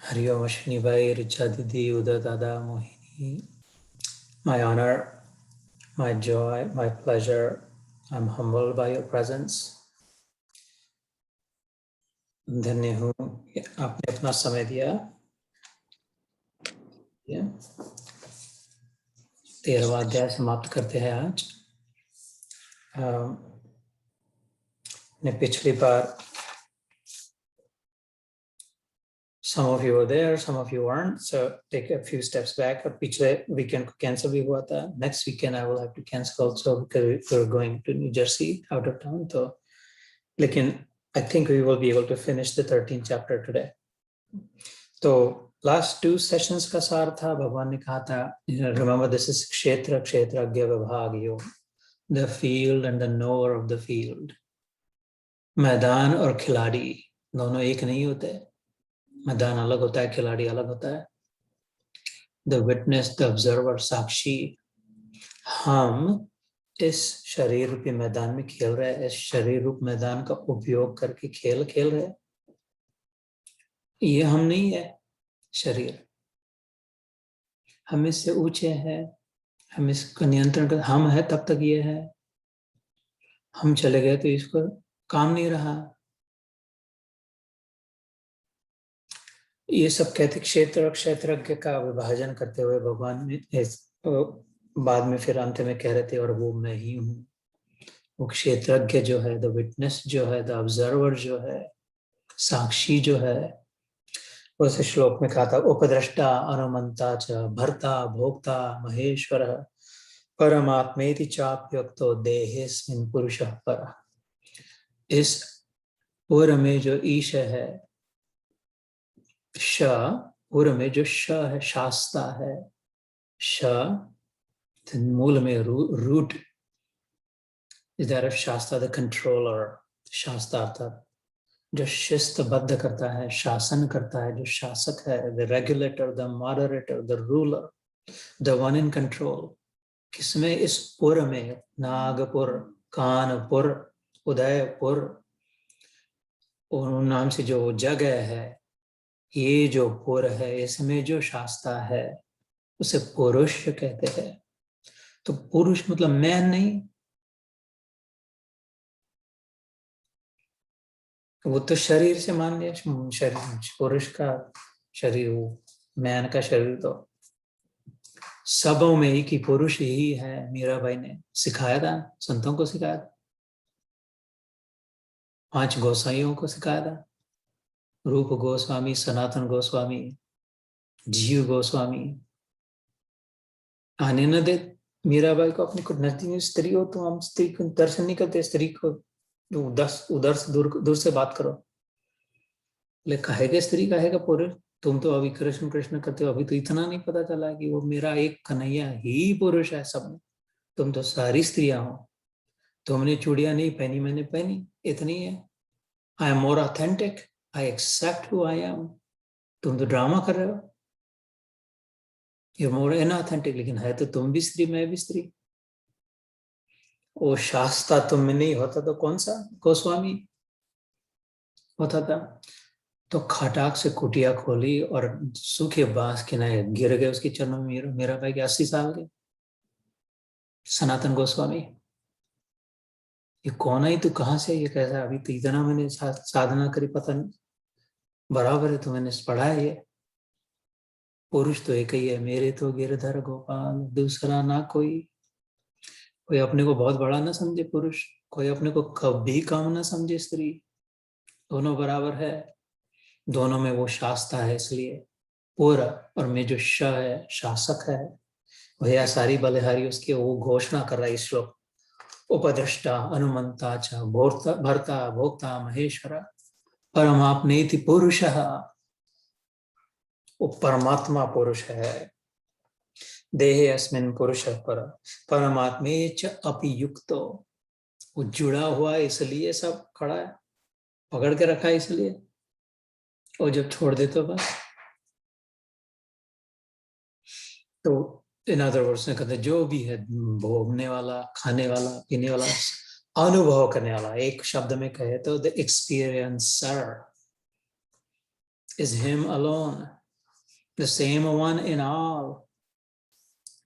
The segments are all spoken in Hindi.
Hari Om Ashwini Bhai, Richa Didi, Uda Dada, Mohini. My honor, my joy, my pleasure. I'm humbled by your presence. धन्य हूँ आपने अपना समय दिया। 13वां अध्याय समाप्त करते हैं आज। ने पिछली बार some of you were there, some of you weren't, so take a few steps back. और पिछले weekend को cancel भी हुआ था. Next weekend I will have to cancel also because we're going to New Jersey, out of town. तो लेकिन I think we will be able to finish the 13th chapter today. तो last two sessions का सार था, भगवान ने कहा था, remember this is क्षेत्र क्षेत्रज्ञ विभाग योग, the field and the knower of the field. मैदान और खिलाड़ी दोनों एक नहीं होते, मैदान अलग होता है, खिलाड़ी अलग होता है। The witness, the observer, साक्षी। हम इस शरीर रूपी मैदान में खेल रहे हैं, इस शरीर रूप मैदान का उपयोग करके खेल रहे हैं। ये हम नहीं है शरीर, हम इससे ऊंचे हैं, हम इसको नियंत्रण कर, हम है तब तक ये है, हम चले गए तो इसको काम नहीं रहा। ये सब कहते क्षेत्र और क्षेत्रज्ञ का विभाजन करते हुए भगवान ने बाद में फिर अंत में कह रहे थे और वो मैं ही हूँ। वो क्षेत्रज्ञ जो है, द विटनेस जो है, द ऑब्जर्वर जो है, साक्षी जो है, उस श्लोक में कहा था उपद्रष्टा अनुमंता च भर्ता भोक्ता महेश्वर परमात्मेति चाप्युक्तो देहेस्मिन् पुरुषः परः। इस पुर में जो ईश है, श पुर में जो श है, शास्ता है, श मूल में रूट इज दैट ऑफ शास्ता, द कंट्रोलर। शास्ता अर्थात जो शिस्तबद्ध करता है, शासन करता है, जो शासक है, the regulator, the moderator, the ruler, the one in control. किसमें? इस पुर में, नागपुर, कानपुर, उदयपुर, उन नाम से जो जगह है, ये जो पुर है, इसमें जो शास्ता है उसे पुरुष कहते हैं। तो पुरुष मतलब मैन नहीं, वो तो शरीर से मान लिया, शरीर पुरुष का शरीर, वो मैन का शरीर तो सबों में ही कि पुरुष ही है। मीराबाई ने सिखाया था, संतों को सिखाया था, 5 गोसाइयों को सिखाया था, रूप गोस्वामी, सनातन गोस्वामी, जीव गोस्वामी। आने न दे मीराबाई को अपने को नजदीक स्त्री हो तो हम स्त्री को दर्शन नहीं करते, स्त्री को उधर से दूर से बात करो। ले कहेगा स्त्री, कहेगा पुरुष? तुम तो अभी कृष्ण कृष्ण करते हो, अभी तो इतना नहीं पता चला कि वो मेरा एक कन्हैया ही पुरुष है सब में। तुम तो सारी स्त्रियां हो, तुमने चूड़ियां नहीं पहनी, मैंने पहनी, इतनी है। I am more authentic, I accept who I am. तुम तो ड्रामा कर रहे हो, यू मोर इनऑथेंटिक, लेकिन है तो तुम भी स्त्री, मैं भी स्त्री। वो शास्ता तुम में नहीं होता तो कौन सा गोस्वामी होता था? तो खटाक से कुटिया खोली और सूखे बांस किनारे गिर गए उसके चरणों में। मेरा भाई के 80 साल के सनातन गोस्वामी, ये कौन है? तू कहाँ से? ये कैसा? अभी तो इतना मैंने साधना करी, पता नहीं, बराबर है तो मैंने पढ़ा है। ये पुरुष तो एक ही है, मेरे तो गिरधर गोपाल, दूसरा ना कोई। कोई अपने को बहुत बड़ा ना समझे पुरुष, कोई अपने को कभी कम ना समझे स्त्री, दोनों बराबर है। दोनों में वो शास्ता है, इसलिए पूरा, और में जो श है, शासक है। भैया सारी बलिहारी उसकी वो घोषणा कर रहा है इस श्लोक, उपद्रष्टा अनुमंता च भर्ता भोक्ता महेश्वर परमात्मेति पुरुषः। वो परमात्मा पुरुष है, देहे अस्मिन् पुरुषः पर परमात्मे च अपि युक्तो। वो जुड़ा हुआ है इसलिए सब खड़ा है, पकड़ के रखा है इसलिए, और जब छोड़ दे तो बस। तो इन अदर वर्ड्स में कहते जो भी है, भोगने वाला, खाने वाला, पीने वाला, अनुभव करने वाला, एक शब्द में कहे तो the experiencer. is him alone, the same one in all.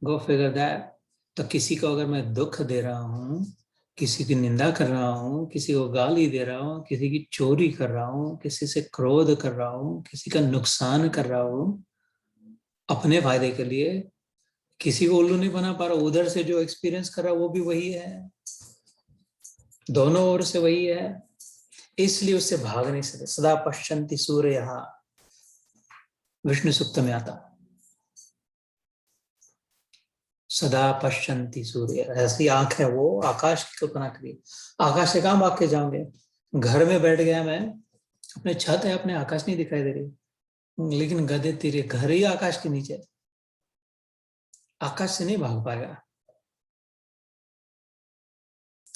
Go figure that. तो किसी को अगर मैं दुख दे रहा हूँ, किसी की निंदा कर रहा हूँ, किसी को गाली दे रहा हूँ, किसी की चोरी कर रहा हूँ, किसी से क्रोध कर रहा हूँ, किसी का नुकसान कर रहा हूँ अपने फायदे के लिए, किसी को उल्लू नहीं बना पा रहा, उधर से जो एक्सपीरियंस कर रहा वो भी वही है, दोनों ओर से वही है, इसलिए उससे भाग नहीं सकते। सदा पश्यन्ति सूर्यः, विष्णु सूक्त में आता, सदा पश्यन्ति सूर्य, ऐसी आंख है वो, आकाश की कल्पना करिए। आकाश से कहां भाग के जाओगे? घर में बैठ गया मैं, अपने छत है, अपने आकाश नहीं दिखाई दे रही, लेकिन गधे तेरे घर ही आकाश के नीचे, आकाश से नहीं भाग पाएगा।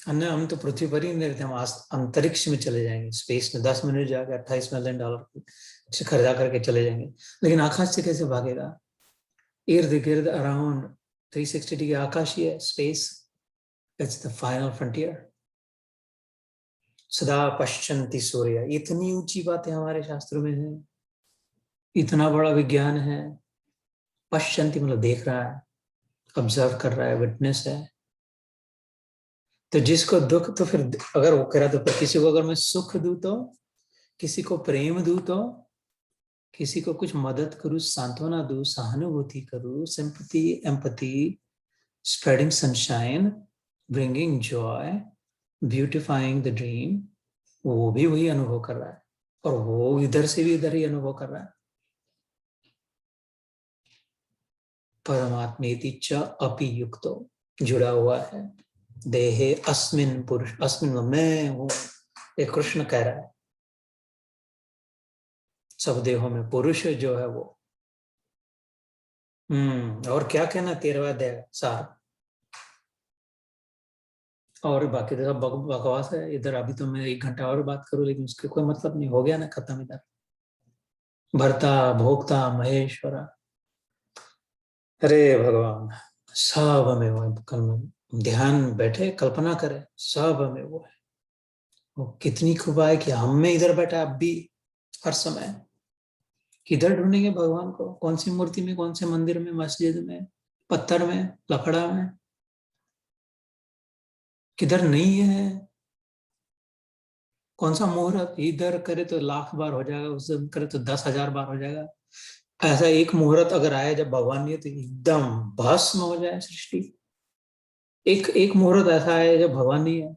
अन्य हम तो पृथ्वी पर ही नहीं रहते, हम अंतरिक्ष में चले जाएंगे, स्पेस में 10 मिनट जाकर $28 मिलियन से खरीदा करके चले जाएंगे, लेकिन आकाश से कैसे भागेगा? इर्द गिर्द अराउंड 360 डिग्री आकाश ही है, space, it's the final frontier. सदा पश्यन्ति सूर्य, इतनी ऊंची बातें हमारे शास्त्रों में है, इतना बड़ा विज्ञान है। पश्यन्ति मतलब देख रहा है, ऑब्जर्व कर रहा है, विटनेस है। तो जिसको दुख, तो फिर अगर वो कह रहा तो फिर किसी को अगर मैं सुख दूं तो, किसी को प्रेम दूं तो, किसी को कुछ मदद करूं, सांत्वना दूं, सहानुभूति करूं, sympathy, empathy, spreading sunshine, bringing Joy, beautifying the dream, वो भी वही अनुभव कर रहा है, और वो इधर से भी इधर ही अनुभव कर रहा है। परमात्मेति च अपि युक्तो, जुड़ा हुआ है। देहे अस्मिन पुरुष, अस्मिन मैं हूं, ये कृष्ण कह रहा है। सब देहों में पुरुष जो है वो। और क्या कहना 13वां अध्याय सार, और बाकी तो सब बकवास है। इधर अभी तो मैं 1 घंटा और बात करूं, लेकिन उसके कोई मतलब नहीं, हो गया ना, खत्म इधर। भर्ता भोक्ता महेश्वरा, अरे भगवान, सब हमें वो ध्यान बैठे, कल्पना करे, सब हमें वो है। वो कितनी कृपा है कि हम में इधर बैठा अब भी, हर समय। किधर ढूंढेंगे भगवान को? कौन सी मूर्ति में, कौन से मंदिर में, मस्जिद में, पत्थर में, लकड़ा में? किधर नहीं है? कौन सा मुहूर्त? इधर करे तो 1,00,000 बार हो जाएगा, उधर करे तो 10,000 बार हो जाएगा। ऐसा एक मुहूर्त अगर आए जब भगवान नहीं है तो एकदम भस्म हो जाए सृष्टि। एक मुहूर्त ऐसा है जब भगवान नहीं है,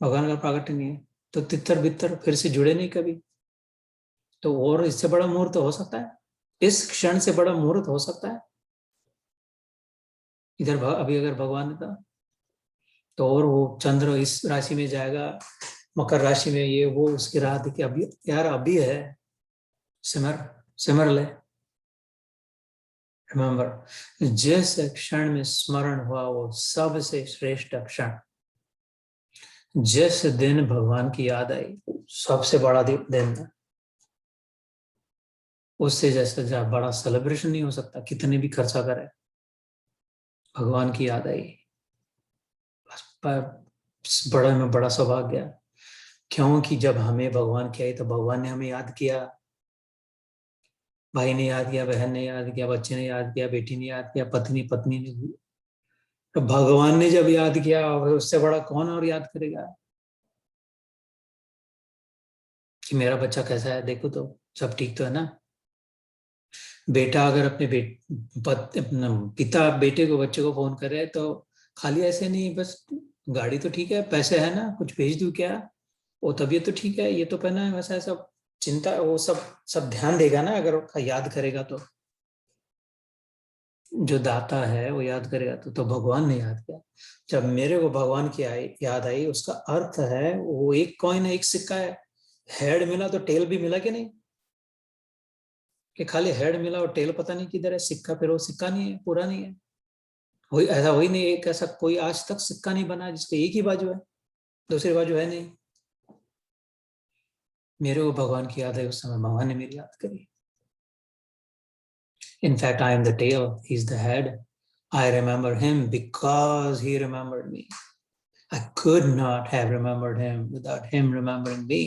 भगवान का प्राकट्य नहीं है, तो तितर बितर फिर से जुड़े नहीं कभी। तो और इससे बड़ा मुहूर्त हो सकता है? इस क्षण से बड़ा मुहूर्त हो सकता है? इधर अभी अगर भगवान था तो, और वो चंद्र इस राशि में जाएगा, मकर राशि में, ये वो, उसकी राह देखिए अभी, यार अभी है, सिमर ले। रिमेंबर, जिस क्षण में स्मरण हुआ वो सबसे श्रेष्ठ क्षण, जिस दिन भगवान की याद आई सबसे बड़ा दिन है। उससे जैसे बड़ा सेलिब्रेशन नहीं हो सकता, कितने भी खर्चा करे, भगवान की याद आई, बड़ा में बड़ा सौभाग्य। क्योंकि जब हमें भगवान की आई तो भगवान ने हमें याद किया, भाई ने याद किया, बहन ने याद किया, बच्चे ने याद किया, बेटी ने याद किया, पत्नी ने। तो भगवान ने जब याद किया, उससे बड़ा कौन और याद करेगा कि मेरा बच्चा कैसा है, देखो तो सब ठीक तो है ना। बेटा अगर अपने पिता बेटे को, बच्चे को फोन करे तो खाली ऐसे नहीं, बस गाड़ी तो ठीक है, पैसे है ना, कुछ भेज दूं क्या, वो तबीयत तो ठीक है, ये तो पहना है, वैसा सब चिंता, वो सब ध्यान देगा ना अगर याद करेगा तो। जो दाता है वो याद करेगा तो भगवान ने याद किया। जब मेरे को भगवान की याद आई, उसका अर्थ है वो एक कॉइन है, एक सिक्का है। हेड मिला तो टेल भी मिला कि नहीं? कि खाली हेड मिला और टेल पता नहीं किधर है, सिक्का फिर वो सिक्का नहीं है, पूरा नहीं है। वही ऐसा, वही नहीं, एक ऐसा कोई आज तक सिक्का नहीं बना जिसके एक ही बाजू है, दूसरी बाजू है नहीं। मेरे को भगवान की याद है, उस समय भगवान ने मेरी याद करी। In fact, I am the tail, he's the head. I remember him because he remembered me. I could not have remembered him without him remembering me.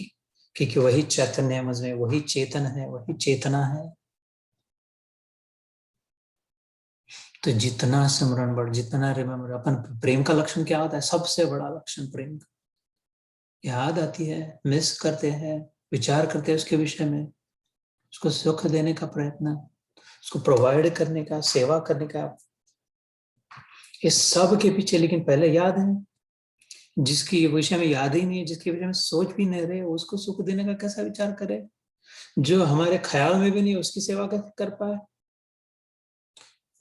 क्योंकि वही चैतन्य है मुझ में, वही चेतन है, वही चेतना है। तो जितना सिमरन बढ़, जितना रिमेम्बर, अपन प्रेम का लक्षण क्या होता है? सबसे बड़ा लक्षण प्रेम का, याद आती है, मिस करते हैं, विचार करते हैं उसके विषय में, उसको सुख देने का प्रयत्न, उसको प्रोवाइड करने का, सेवा करने का, इस सब के पीछे लेकिन पहले याद है। जिसकी विषय में याद ही नहीं है, जिसके विषय में सोच भी नहीं रहे, उसको सुख देने का कैसा विचार करे? जो हमारे ख्याल में भी नहीं, उसकी सेवा कैसे कर पाए?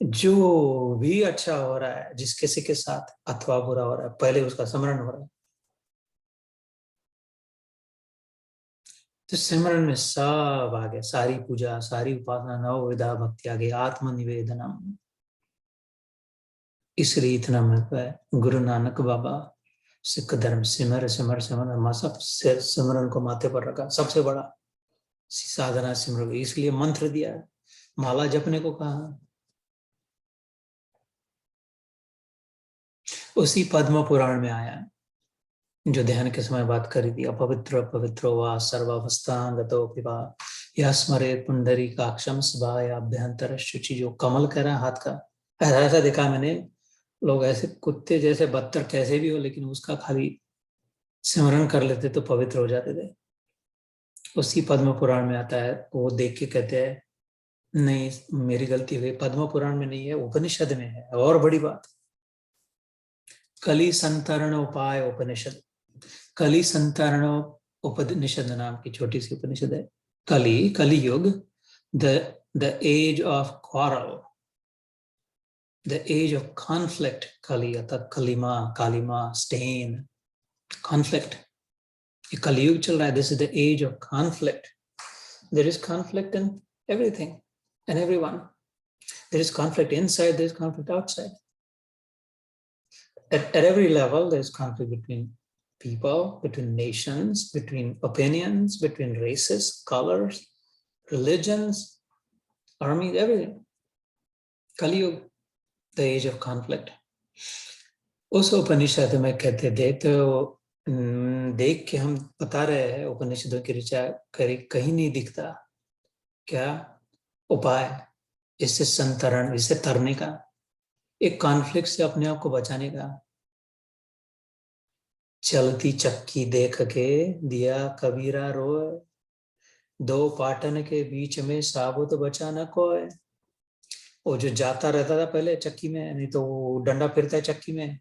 जो भी अच्छा हो रहा है जिस किसी के साथ अथवा बुरा हो रहा है, पहले उसका स्मरण हो रहा है। तो सिमरन में सब आ गया, सारी पूजा, सारी उपासना, नव विधा भक्ति आ गई, आत्मनिवेदनम। इसलिए इतना महत्व है। गुरु नानक बाबा सिख धर्म सिमर सिमर सिमर, हम सब सिमरन को माथे पर रखा, सबसे बड़ा साधना सिमरन, इसलिए मंत्र दिया, माला जपने को कहा। उसी पद्म पुराण में आया, जो ध्यान के समय बात करी थी, अपवित्र पवित्रो वा सर्वावस्थांगतो पिबा या स्मरेत पुंडरीकाक्षम सभायाभ्यंतर शुचि। जो कमल कह रहा है हाथ का, ऐसा ऐसा देखा मैंने, लोग ऐसे कुत्ते जैसे बदतर कैसे भी हो, लेकिन उसका खाली स्मरण कर लेते तो पवित्र हो जाते थे। उसी पद्म पुराण में आता है, वो देख के कहते हैं नहीं मेरी गलती हुई, पद्म पुराण में नहीं है, उपनिषद में है। और बड़ी बात, कली संतरण उपाय उपनिषद, कली संतरण उपनिषद नाम की छोटी सी उपनिषद है। कली, कलियुग, the age of quarrel, the age of conflict, कली अर्थात कलिमा, कालिमा, स्टेन, कॉन्फ्लिक्ट। ये कलियुग चल रहा है, this is the age of conflict. There is conflict in everything and everyone, there is conflict inside, there is conflict outside. At every level, there's conflict between people, between nations, between opinions, between races, colors, religions, armies, everything. Kali Yuga, the age of conflict. उस उपनिषद में कहते थे, तो देख के हम बता रहे हैं, उपनिषदों की ऋचा कहीं नहीं दिखता क्या उपाय इससे संतरण, इससे तरने का, एक कॉन्फ्लिक्ट से अपने आप को बचाने का। चलती चक्की देख के दिया कबीरा रोए, दो पाटन के बीच में साबुत बचा न कोय। वो जो जाता रहता था पहले चक्की में, नहीं तो वो डंडा फिरता है चक्की में,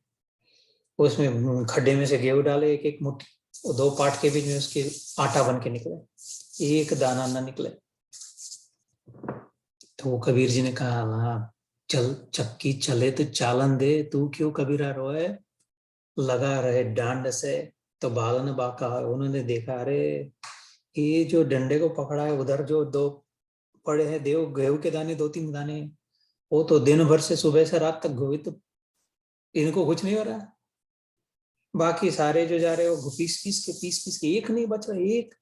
उसमें खड्डे में से गेहूं डाले एक एक मुट्ठी, वो दो पाट के बीच में उसके आटा बन के निकले, एक दाना न निकले। तो वो कबीर जी ने कहा, हाँ चल चक्की चले तो चालन दे, तू क्यों कबीरा रोए, लगा रहे डांड से तो बालन बाका। उन्होंने देखा, अरे ये जो डंडे को पकड़ा है, उधर जो दो पड़े हैं देव गेहूं के दाने, दो तीन दाने, वो तो दिन भर से सुबह से रात तक घोए, तो इनको कुछ नहीं हो रहा। बाकी सारे जो जा रहे हो पीस पीस के एक नहीं बच रहा, एक।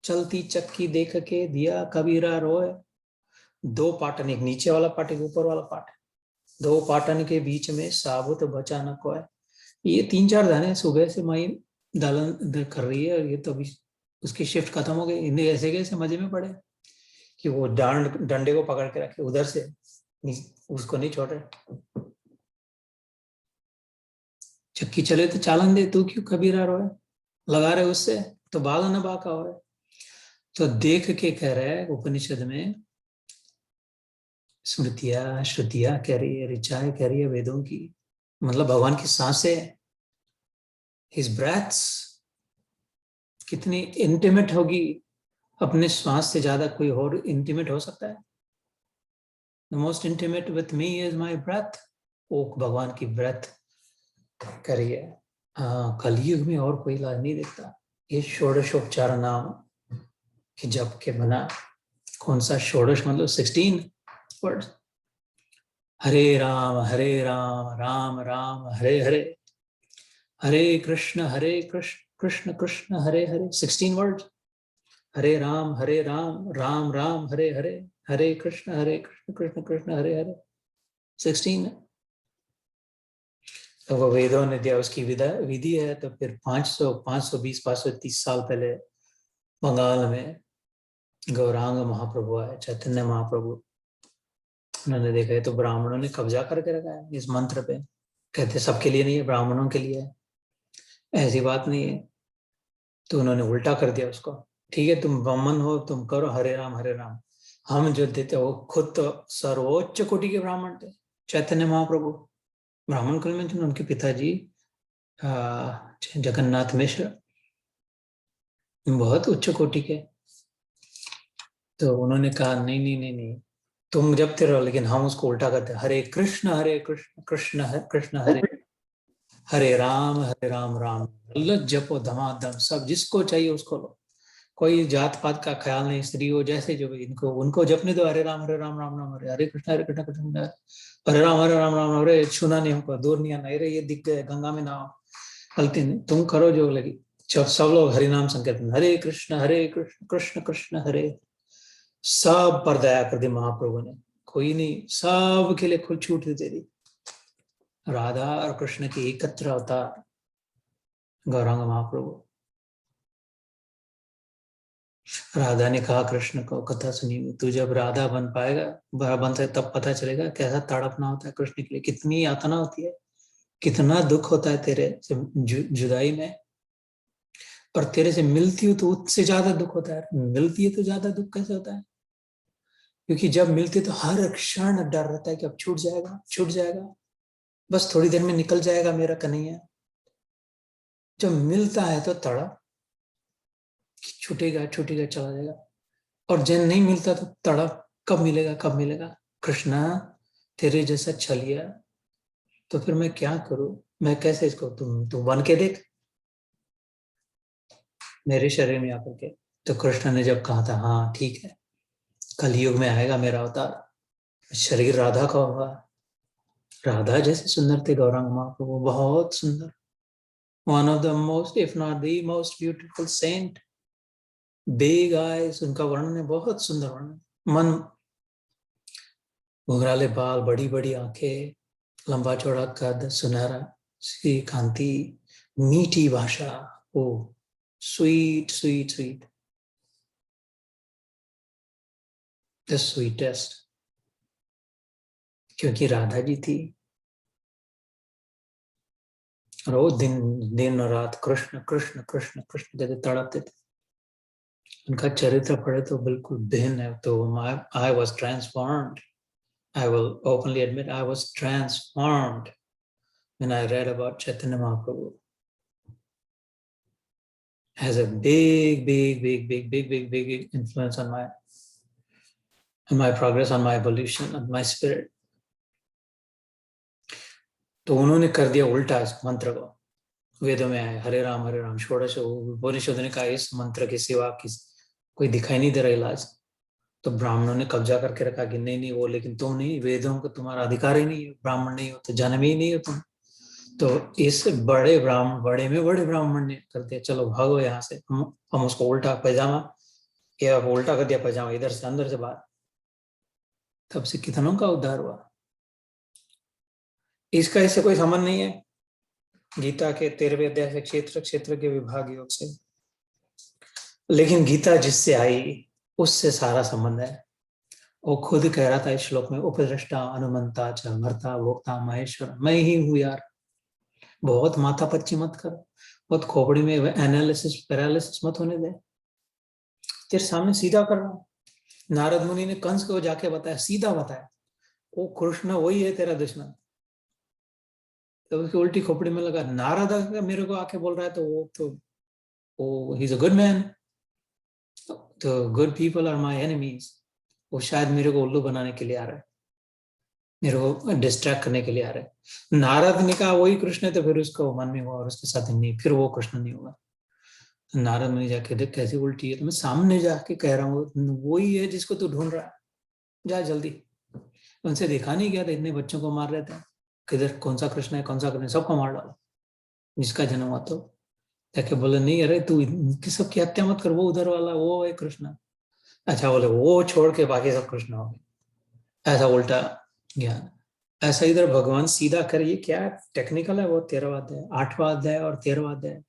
चलती चक्की देख के दिया कबीरा रोए, दो पाटन, एक नीचे वाला पाट, एक ऊपर वाला पाट, दो पाटन के बीच में साबुत बचा न कोय। ये तीन चार दाने सुबह से माई दालन कर रही है, और ये तो अभी उसकी शिफ्ट खत्म हो गई, इन्हें ऐसे कैसे मजे में पड़े कि वो डंडे को पकड़ के रखे उधर से, उसको नहीं छोड़ रहे। चक्की चले तो चालन दे, तू क्यों कबीरा रोए, लगा रहे उससे तो बाल न बाका हो। तो देख के कह रहे हैं उपनिषद में, स्मृतियां श्रुतियां कह रही है, ऋचाएं कह रही है वेदों की, मतलब भगवान की सांसें, हिज ब्रेथ्स कितनी इंटीमेट होगी, अपने श्वास से ज्यादा कोई और इंटीमेट हो सकता है? The most intimate with me is my breath. वो भगवान की ब्रेथ करिए। कलयुग में और कोई इलाज नहीं देखता। ये षोडशोपचार नाम कि जप के बना, कौन सा षोडश मतलब 16 वर्ड्स, हरे राम राम राम हरे हरे, हरे कृष्ण कृष्ण कृष्ण हरे हरे, 16 वर्ड्स। हरे राम राम राम हरे हरे, हरे कृष्ण कृष्ण कृष्ण हरे हरे, 16। तो वो वेदों ने दिया, उसकी विधि है। तो फिर 520 530 साल पहले बंगाल में गौरांग महाप्रभु आए, चैतन्य महाप्रभु। उन्होंने देखा है तो ब्राह्मणों ने कब्जा करके रखा है इस मंत्र पे। कहते सबके लिए नहीं है, ब्राह्मणों के लिए है, ऐसी बात नहीं है। तो उन्होंने उल्टा कर दिया उसको। ठीक है, तुम ब्राह्मण हो, तुम करो हरे राम हरे राम। हम जो देते वो खुद तो सर्वोच्च कोटि के ब्राह्मण थे, चैतन्य महाप्रभु ब्राह्मण कुल में थे। उनके पिताजी जगन्नाथ मिश्र बहुत उच्च कोटि के। तो उन्होंने कहा नहीं नहीं नहीं नहीं, तुम जपते रहो, लेकिन हम उसको उल्टा करते, हरे कृष्ण कृष्ण हरे हरे राम राम राम जपो धमाधम, सब जिसको चाहिए उसको लो, कोई जात पात का ख्याल नहीं, स्त्री हो जैसे जो, इनको उनको जपने दो, हरे राम राम राम हरे हरे कृष्ण कृष्ण हरे राम राम हरे। छूना नहीं हमको, दूर नहीं आना, अरे ये दिख गए गंगा में नहाओ, गलती नहीं, तुम करो जो लगी। जब सब लोग हरि नाम संकीर्तन, हरे कृष्ण कृष्ण कृष्ण हरे। सब पर दया कर दी महाप्रभु ने, कोई नहीं, सब के लिए खुल छूट दे दी। राधा और कृष्ण की एकत्र अवतार गौरांग महाप्रभु। राधा ने कहा कृष्ण को, कथा सुनी, तू जब राधा बन पाएगा, बन से तब पता चलेगा कैसा तड़पना होता है कृष्ण के लिए, कितनी यातना होती है, कितना दुख होता है तेरे से जुदाई में। पर तेरे से मिलती हो तो उससे ज्यादा दुख होता है, मिलती है तो ज्यादा दुख कैसे होता है? क्योंकि जब मिलती है तो हर क्षण डर रहता है कि अब छूट जाएगा, छूट जाएगा, बस थोड़ी देर में निकल जाएगा मेरा कन्हैया। जब मिलता है तो तड़प, छूटेगा छूटेगा चला जाएगा। और जब नहीं मिलता तो तड़प, कब मिलेगा कब मिलेगा। कृष्णा तेरे जैसा छलिया, तो फिर मैं क्या करूं, मैं कैसे इसको, तुम बन के देख मेरे शरीर में आकर के। तो कृष्ण ने जब कहा था, हाँ ठीक है, कलयुग में आएगा मेरा अवतार, शरीर राधा का होगा। राधा जैसे सुंदर थे गौरांग महाप्रभु, बहुत सुंदर, one of the most if not the most beautiful saint. Big eyes, उनका वर्णन है, बहुत सुंदर वर्णन। मन घुंघराले बाल, बड़ी बड़ी आंखें, लंबा चौड़ा कद, सुनहरा सी कांति, मीठी भाषा, oh sweet sweet sweet, the sweetest. क्योंकि राधा जी थी, और वो दिन दिन और रात कृष्ण कृष्ण कृष्ण कृष्ण कहते तड़पते थे। उनका चरित्र पढ़े तो बिल्कुल भिन्न है। तो I was transformed, I will openly admit I was transformed when I read about Chaitanya Mahaprabhu. Has a big influence on my progress, on my evolution, on my spirit. तो उन्होंने कर दिया उल्टा इस मंत्र को। वेदों में आए हरे राम षोडश उपनिषद ने कहा इस मंत्र की सिवा कोई दिखाई नहीं दे रहा इलाज। तो ब्राह्मणों ने कब्जा करके रखा कि नहीं नहीं वो, लेकिन तुम नहीं, वेदों को तुम्हारा अधिकार ही नहीं है, ब्राह्मण नहीं हो तो जन्म ही नहीं हो तुम। तो इस बड़े में बड़े ब्राह्मण ने कर दिया, चलो भागो यहाँ से, हम उसको उल्टा पैजामा, या उल्टा कर दिया पैजामा, इधर से अंदर से बाहर। तब से कितनों का उद्धार हुआ। इसका इससे कोई संबंध नहीं है गीता के 13वें अध्याय से क्षेत्र के विभाग योग से, लेकिन गीता जिससे आई उससे सारा संबंध है। वो खुद कह रहा था इस श्लोक में, उपदृष्टा अनुमंता च भर्ता भोक्ता महेश्वर, मैं ही हूं यार। बहुत माथा पच्ची मत कर, बहुत खोपड़ी में एनालिसिस पैरालिसिस मत होने दे, तेरे सामने सीधा कर रहा हूं। नारद मुनि ने कंस को जाके बताया, सीधा बताया, वो कृष्ण वही है तेरा दुश्मन। तो उसकी उल्टी खोपड़ी में लगा, नारद मेरे को आके बोल रहा है, तो वो ही इज अ गुड मैन, तो good people are my enemies. वो शायद मेरे को उल्लू बनाने के लिए आ रहा है, मेरे को डिस्ट्रैक्ट करने के लिए आ रहा है। नारद ने कहा वही कृष्ण है, तो फिर उसको मन में हुआ और उसके साथ नहीं, फिर वो कृष्ण नहीं होगा। नारद मुनि जाके देख कैसी उल्टी है, तो मैं सामने जाके कह रहा हूँ वही है जिसको तू ढूंढ रहा है, जा जल्दी। उनसे देखा नहीं गया था, इतने बच्चों को मार रहे थे, किधर कौन सा कृष्ण है कौन सा कृष्ण, सबको मार डाला जिसका जन्म हुआ। तो जाके बोले नहीं अरे तू इनकी सबकी हत्या मत कर, वो उधर वाला वो है कृष्ण। अच्छा, बोले वो छोड़ के बाकी सब कृष्ण हो गए, ऐसा उल्टा ज्ञान। ऐसा इधर भगवान सीधा कर, ये क्या टेक्निकल है, वो 13वां अध्याय 8वां अध्याय और 13वां अध्याय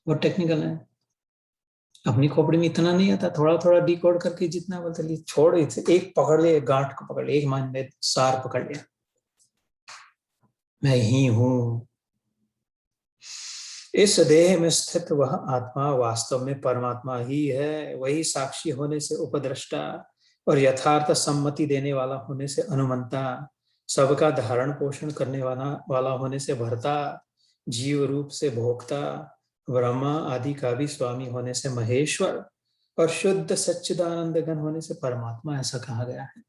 वो टेक्निकल है। अपनी खोपड़ी में इतना नहीं आता, थोड़ा थोड़ा डिकोड करके जितना बोलते लिए छोड़, एक पकड़ ले, गांठ को पकड़ ले, एक मान में सार पकड़ लिया, मैं ही हूं। इस देह में स्थित वह आत्मा वास्तव में परमात्मा ही है। वही साक्षी होने से उपद्रष्टा और यथार्थ सम्मति देने वाला होने से अनुमंता, सबका धारण पोषण करने वाला होने से भरता, जीव रूप से भोक्ता, ब्रह्मा आदि का भी स्वामी होने से महेश्वर और शुद्ध सच्चिदानंद घन होने से परमात्मा, ऐसा कहा गया है।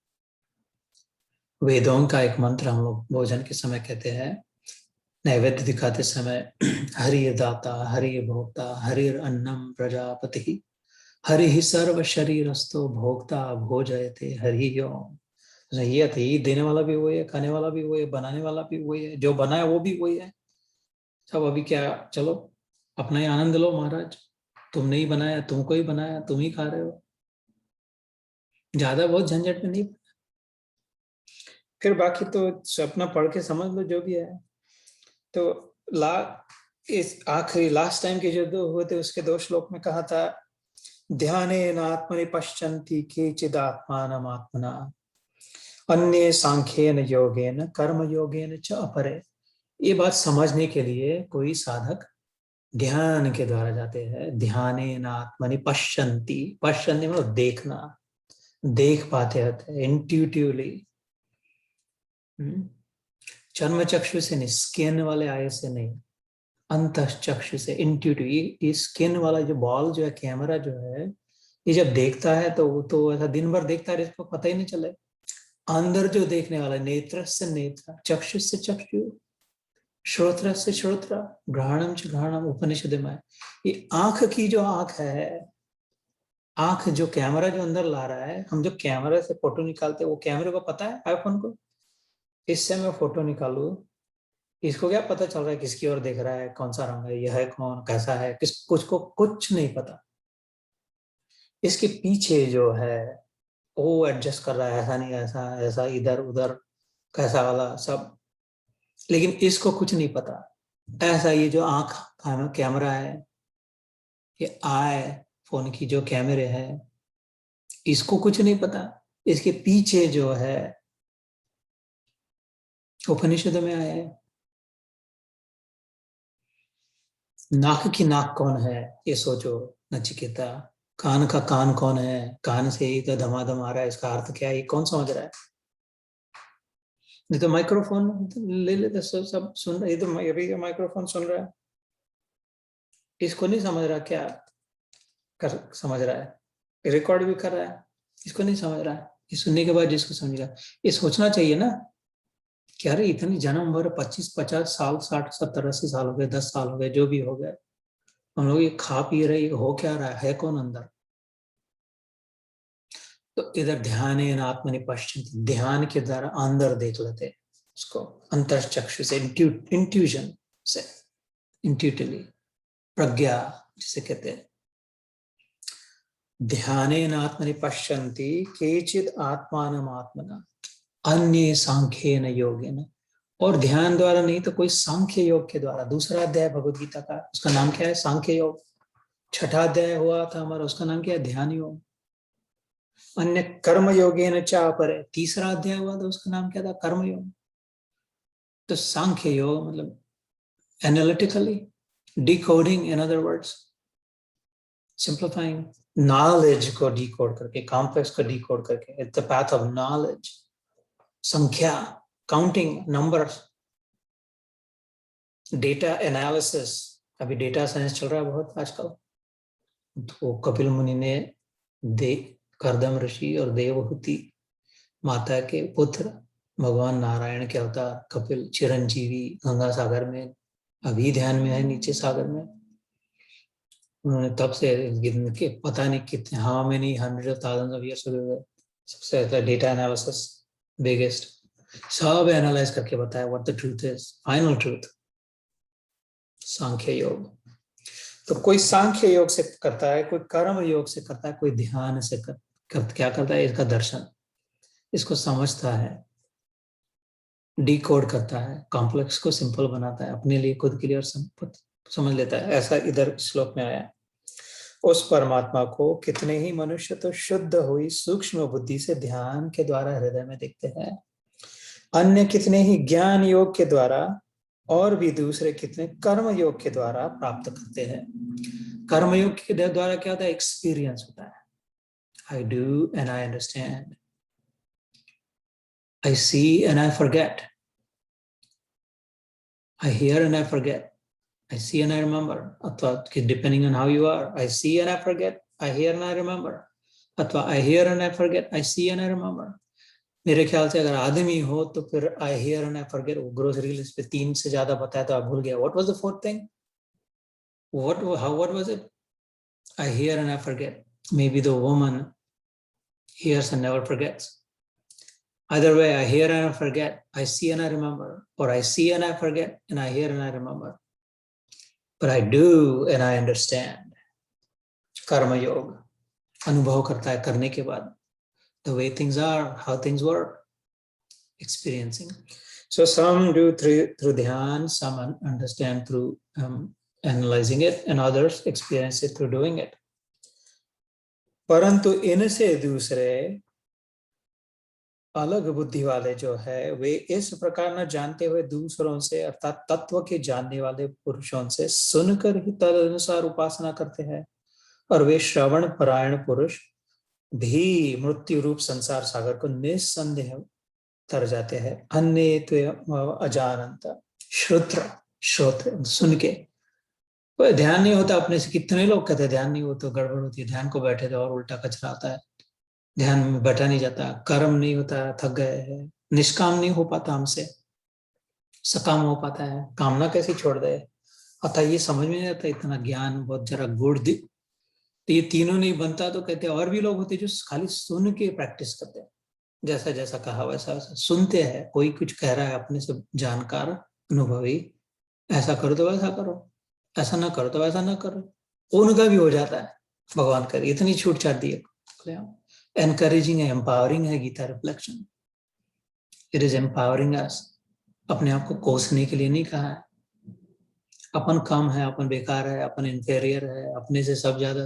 वेदों का एक मंत्र हम लोग भोजन के समय कहते हैं, नैवेद्य दिखाते समय, हरि दाता हरि भोक्ता हरिर अन्नम प्रजापति हरि सर्व शरीरस्थो भोक्ता भोजयते हरि ओम। ये देने वाला भी वही है, खाने वाला भी वही है, बनाने वाला भी वही है, जो बनाया वो भी वही है। सब अभी क्या, चलो अपना ही आनंद लो महाराज, तुमने ही बनाया, तुमको ही बनाया, तुम ही खा रहे हो, ज्यादा बहुत झंझट में नहीं। फिर बाकी तो अपना पढ़ के समझ लो जो भी है। तो इस आखिरी लास्ट टाइम के जो दो हुए थे उसके 2 श्लोक में कहा था, ध्यानेन आत्मनि पश्यन्ति केचिद् आत्मानम् आत्मना अन्ये सांख्येन योगेन कर्म योगेन च अपरे। ये बात समझने के लिए कोई साधक ध्यान के द्वारा जाते हैं। ध्यानेन आत्मनि पश्यन्ति, पश्यन्ति मतलब देखना, देख पाते हैं इंट्यूटिवली, चर्म चक्षु से नहीं, स्किन वाले आय से नहीं, अंतःचक्षु से, इंट्यूटिव। ये स्किन वाला जो बॉल जो है, कैमरा जो है, ये जब देखता है तो ऐसा दिन भर देखता है, इसको पता ही नहीं चले। अंदर जो देखने वाला, नेत्र से नेत्र, चक्षु से चक्षु, श्रोत्र से श्रोत्र, घ्राणम से घ्राणम, उपनिषद में ये आंख की जो आंख है, आंख जो कैमरा जो अंदर ला रहा है, हम जो कैमरा से फोटो निकालते हैं वो कैमरे को पता है, आईफोन को, इससे मैं फोटो निकालू, इसको क्या पता चल रहा है किसकी ओर देख रहा है, कौन सा रंग है, यह है कौन, कैसा है, किस कुछ को कुछ नहीं पता। इसके पीछे जो है वो एडजस्ट कर रहा है, ऐसा नहीं ऐसा, ऐसा इधर उधर, कैसा वाला सब, लेकिन इसको कुछ नहीं पता। ऐसा ये जो आंख कैमरा है, ये आए फोन की जो कैमरे है, इसको कुछ नहीं पता। इसके पीछे जो है, उपनिषद में आया है, नाक की नाक कौन है, ये सोचो नचिकेता। कान का कान कौन है, कान से ही तो धमाधम आ रहा है, इसका अर्थ क्या है, ये कौन समझ रहा है। नहीं तो माइक्रोफोन ले लेते, सब सुन रहे, ये तो अभी माइक्रोफोन सुन रहा है, इसको नहीं समझ रहा क्या कर समझ रहा है, रिकॉर्ड भी कर रहा है, इसको नहीं समझ रहा है। ये सुनने के बाद जिसको समझ रहा है, ये सोचना चाहिए ना कि अरे इतनी जन्म भर 25-50 साल, 60-70-80 साल हो गए, 10 साल हो गए, जो भी हो गए, हम लोग ये खा पी रहे, हो क्या रहा है कौन अंदर। तो इधर ध्यान है ना, आत्मनि पश्चिम, ध्यान के द्वारा अंदर देख लेते हैं उसको, अंतरचक्षु से, इंट्यूजन से, इंट्यूटिवली, प्रज्ञा जिसे कहते हैं। ध्यानेन आत्मनि पश्यन्ति केचिद् आत्मानम् आत्मना अन्ये सांख्येन योगेन। और ध्यान द्वारा नहीं तो कोई सांख्य योग के द्वारा। दूसरा अध्याय भगवद गीता का, उसका नाम क्या है, सांख्य योग। छठा अध्याय हुआ था हमारा, उसका नाम क्या है, ध्यान योग। अन्य कर्म योगेन च अपरे, तीसरा अध्याय हुआ था, उसका नाम क्या था, कर्म योग। तो सांख्य योग मतलब analytically decoding, in other words simplifying, knowledge को डिकोड करके, कॉम्प्लेक्स को डिकोड करके, it's the path of knowledge. संख्या, काउंटिंग, नंबर्स, डेटा एनालिसिस, अभी डेटा साइंस चल रहा है बहुत आजकल। तो कपिल मुनि ने कर्दम ऋषि और देवहूति माता के पुत्र भगवान नारायण के अवतार कपिल, चिरंजीवी, गंगा सागर में अभी ध्यान में है, नीचे सागर में। उन्होंने तब से के पता नहीं कितने, how many hundred of thousands of years हो, सबसे अच्छा डेटा एनालिसिस बिगेस्ट, सब एनालाइज करके बताया what the truth is, final truth, Sankhya Yoga. तो कोई सांख्य योग से करता है, कोई कर्म योग से करता है, कोई ध्यान से क्या करता है, इसका दर्शन, इसको समझता है, डिकोड करता है, कॉम्प्लेक्स को सिंपल बनाता है अपने लिए, खुद के लिए, और समझ लेता है। ऐसा इधर श्लोक में आया। उस परमात्मा को कितने ही मनुष्य तो शुद्ध हुई सूक्ष्म बुद्धि से ध्यान के द्वारा हृदय में देखते हैं, अन्य कितने ही ज्ञान योग के द्वारा, और भी दूसरे कितने कर्म योग के द्वारा प्राप्त करते हैं। कर्म योग के द्वारा क्या होता है? एक्सपीरियंस होता है। I do and I understand. I see and I forget. I hear and I forget. I see and I remember. अथवा depending on how you are, I see and I forget. I hear and I remember. अथवा I hear and I forget. I see and I remember. मेरे ख्याल से अगर आदमी हो तो फिर I hear and I forget. वो ग्रोसरी लिस्ट पे 3 से ज्यादा बताया तो आप भूल गया. What was the fourth thing? What was it? I hear and I forget. Maybe the woman hears and never forgets. Either way, I hear and I forget, I see and I remember, or I see and I forget, and I hear and I remember. But I do and I understand. Karma Yoga. अनुभव करता है करने के बाद. The way things are, how things work. Experiencing. So some do through dhyan, some understand through analyzing it, and others experience it through doing it. परंतु इनसे दूसरे अलग बुद्धि वाले जो है वे इस प्रकार न जानते हुए दूसरों से अर्थात तत्व के जानने वाले पुरुषों से सुनकर ही तदनुसार उपासना करते हैं, और वे श्रवण परायण पुरुष भी मृत्यु रूप संसार सागर को निस्संदेह तर जाते हैं। अन्य अजानंत श्रोत्र सुन के कोई ध्यान नहीं होता अपने से। कितने लोग कहते हैं ध्यान नहीं हो तो गड़बड़ होती है, ध्यान को बैठे तो और उल्टा कचरा आता है, ध्यान में बैठा नहीं जाता, कर्म नहीं होता, थक गए हैं, निष्काम नहीं हो पाता, हमसे सकाम हो पाता है, कामना कैसे छोड़ दे। अतः ये समझ में नहीं आता, इतना ज्ञान बहुत जरा गुड़ दी तो ये तीनों नहीं बनता। तो कहते हैं और भी लोग होते जो खाली सुन के प्रैक्टिस करते हैं, जैसा जैसा कहा वैसा वैसा सुनते हैं। कोई कुछ कह रहा है अपने से जानकार अनुभवी, ऐसा करो तो वैसा करो, ऐसा ना करो तो वैसा ना करो, उनका भी हो जाता है। भगवान करे इतनी छूट छाट दी है। एनकरेजिंग है, एम्पावरिंग है Gita reflection. It is empowering us. अपने आप को कोसने के लिए नहीं कहा है। अपन कम है, अपन बेकार है, अपन इंफेरियर है, अपने से सब ज्यादा,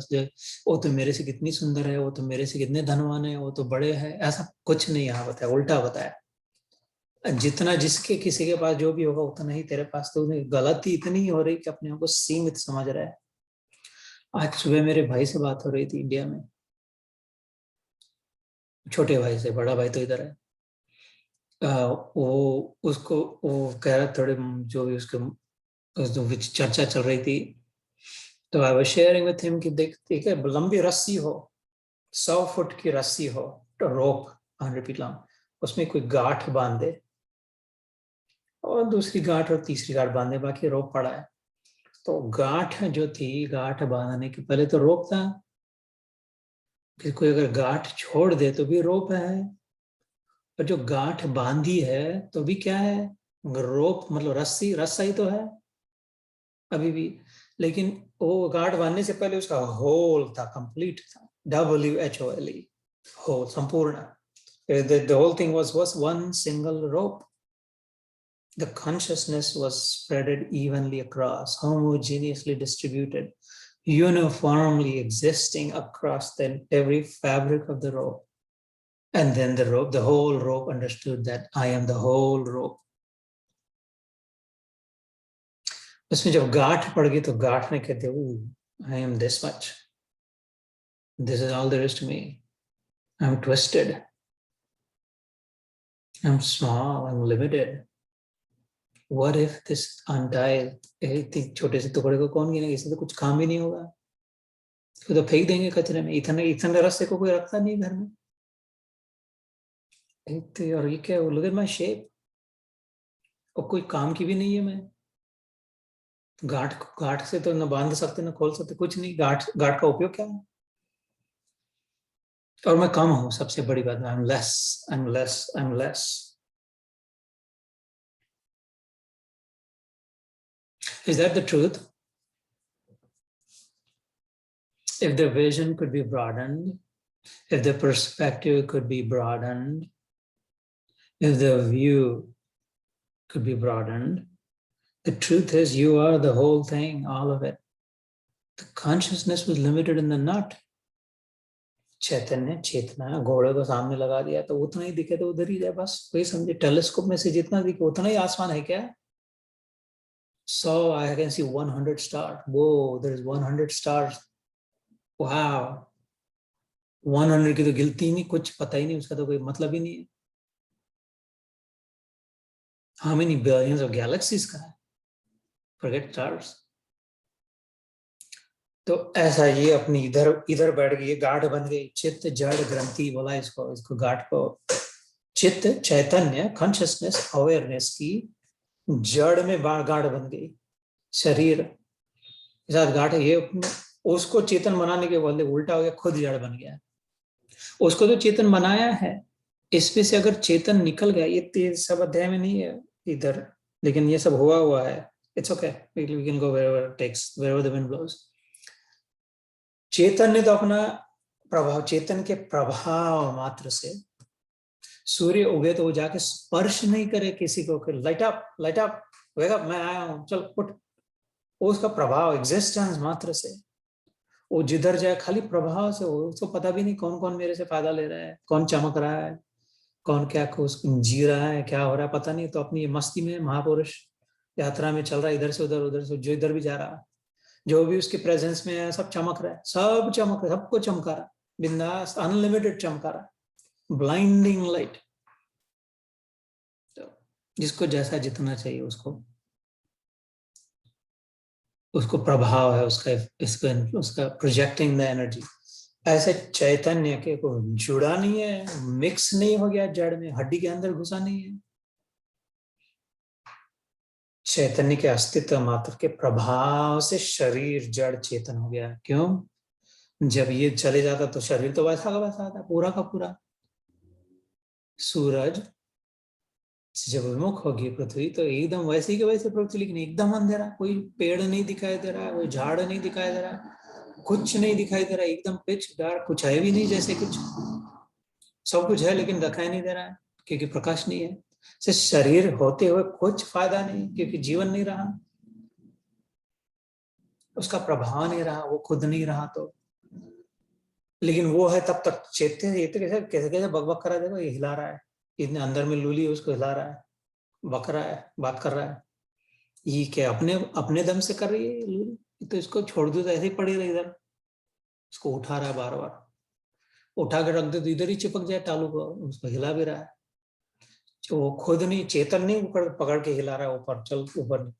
वो तो मेरे से कितनी सुंदर है, वो तो मेरे से कितने धनवान है, वो तो बड़े हैं, ऐसा कुछ नहीं यहाँ बताया, उल्टा बताया। जितना जिसके किसी के पास जो भी होगा उतना ही तेरे पास। तो गलती इतनी हो रही कि अपने आप को सीमित समझ रहा है। आज सुबह मेरे भाई से बात हो रही थी इंडिया में, छोटे भाई से, बड़ा भाई तो इधर है। वो उसको वो कह रहा थोड़े जो भी उसके चर्चा चल रही थी, तो I was sharing with him कि देख एक लंबी रस्सी हो, 100 फुट की रस्सी हो, तो रोप 100 फीट लॉन्ग, उसमें कोई गांठ बांधे और दूसरी गांठ और तीसरी गांठ बांधे, बाकी रोप पड़ा है। तो गांठ जो थी, गांठ बांधने के पहले तो रोप था, फिर कोई अगर गांठ छोड़ दे तो भी रोप है, और जो गांठ बांधी है तो भी क्या है, रोप मतलब रस्सी, रस्सा ही तो है अभी भी। लेकिन वो गांठ बांधने से पहले उसका होल था, कंप्लीट था, WHOLE, होल, संपूर्ण। The whole thing was one single rope. The consciousness was spreaded evenly across, homogeneously distributed, uniformly existing across every fabric of the rope. And then the whole rope understood that I am the whole rope. उसमें जब गांठ पड़ गई तो गांठ ने कहते, I am this much. This is all there is to me. I'm twisted. I'm small. I'm limited. What if this untie? छोटे से टुकड़े को कौन गिनेगा? इससे तो कुछ काम भी नहीं होगा, तो फेंक देंगे कचरे में। इतने रस्से को कोई रखता नहीं घर में। और ये क्या, look at my shape, और कोई काम की भी नहीं है मैं। गांठ से तो न बांध सकते न खोल सकते, कुछ नहीं। गांठ का उपयोग क्या है? और मैं कम हूं, सबसे बड़ी बात, I'm less. Is that the truth? If the vision could be broadened, if the perspective could be broadened, if the view could be broadened, the truth is you are the whole thing, all of it. The consciousness was limited in the nut. चैतन्य चेतना घोड़े को सामने लगा दिया तो उतना ही दिखे तो उधर ही जाए, बस वही समझे। टेलीस्कोप में से जितना दिखे उतना ही आसमान है क्या? So I can see 100 stars. Whoa, there is 100 stars. Wow. 100 की तो गिनती ही नहीं, कुछ पता ही नहीं, उसका तो कोई मतलब ही नहीं है। How many billions of galaxies का है? Forget stars. तो ऐसा ये अपनी इधर इधर बैठ गई, गाढ़ बन गई। चित्त जड़ ग्रंथि बोला इसको गाढ़ को। चित्त चैतन्य कॉन्शियसनेस अवेयरनेस की जड़ में गाढ़ बन गई। शरीर के साथ गाढ़, ये उसको चेतन बनाने के बदले उल्टा हो गया, खुद जड़ बन गया। उसको तो चेतन बनाया है, इसमें से अगर चेतन निकल गया, ये सब अध्याय में नहीं है इधर, लेकिन ये सब हुआ है। It's okay, we can go wherever it takes, wherever the wind blows. Chetan ने तो अपना प्रभाव, चेतन के प्रभाव मात्र से सूर्य उगे तो वो जाके स्पर्श नहीं करे किसी को कि लाइट अप वेक अप, मैं आया हूं, चल उठ। उसका प्रभाव एग्जिस्टेंस मात्र से वो जिधर जाए खाली प्रभाव से, उसको पता भी नहीं कौन कौन मेरे से फायदा ले रहा है, कौन चमक रहा है, कौन क्या जी रहा है, क्या हो रहा है पता नहीं। तो अपनी मस्ती में महापुरुष यात्रा में चल रहा है, इधर से उधर से जो इधर भी जा रहा है, जो भी उसके प्रेजेंस में है, सब चमक रहा है, सब चमक रहा है, सबको चमका रहा है, बिंदास अनलिमिटेड चमका रहा है, ब्लाइंडिंग लाइट। तो जिसको जैसा जितना चाहिए उसको प्रभाव है उसका प्रोजेक्टिंग द एनर्जी। ऐसे चैतन्य के को जुड़ा नहीं है, मिक्स नहीं हो गया जड़ में, हड्डी के अंदर घुसा नहीं है। चैतन्य के अस्तित्व मात्र के प्रभाव से शरीर जड़ चेतन हो गया। क्यों? जब ये चले जाता तो शरीर तो वैसा का वैसा आता, पूरा का पूरा। सूरज जब विमुख होगी पृथ्वी तो एकदम वैसे ही के वैसे पृथ्वी, लेकिन एकदम अंधेरा, कोई पेड़ नहीं दिखाई दे रहा है, कोई झाड़ नहीं दिखाई दे रहा है, कुछ नहीं दिखाई दे रहा है, एकदम पिच डार्क, कुछ है भी नहीं, जैसे कुछ सब कुछ है लेकिन दिखाई नहीं दे रहा है क्योंकि प्रकाश नहीं है। से शरीर होते हुए कुछ फायदा नहीं, क्योंकि जीवन नहीं रहा, उसका प्रभाव नहीं रहा, वो खुद नहीं रहा। तो लेकिन वो है तब तक चेतन, ये तो कैसे कैसे कैसे बकबक कर रहा है, देखो ये हिला रहा है, इतने अंदर में लूली है उसको हिला रहा है, बक रहा है, बात कर रहा है। ये क्या अपने अपने दम से कर रही है लूली? तो इसको छोड़ दो तो ऐसे ही पड़ी रही इधर, उसको उठा रहा है बार बार, उठा के रख दे तो इधर ही चिपक जाए टालू को, उसको हिला भी रहा है। वो खुद नहीं, चेतन नहीं पकड़ के हिला रहा है ऊपर, चल ऊपर,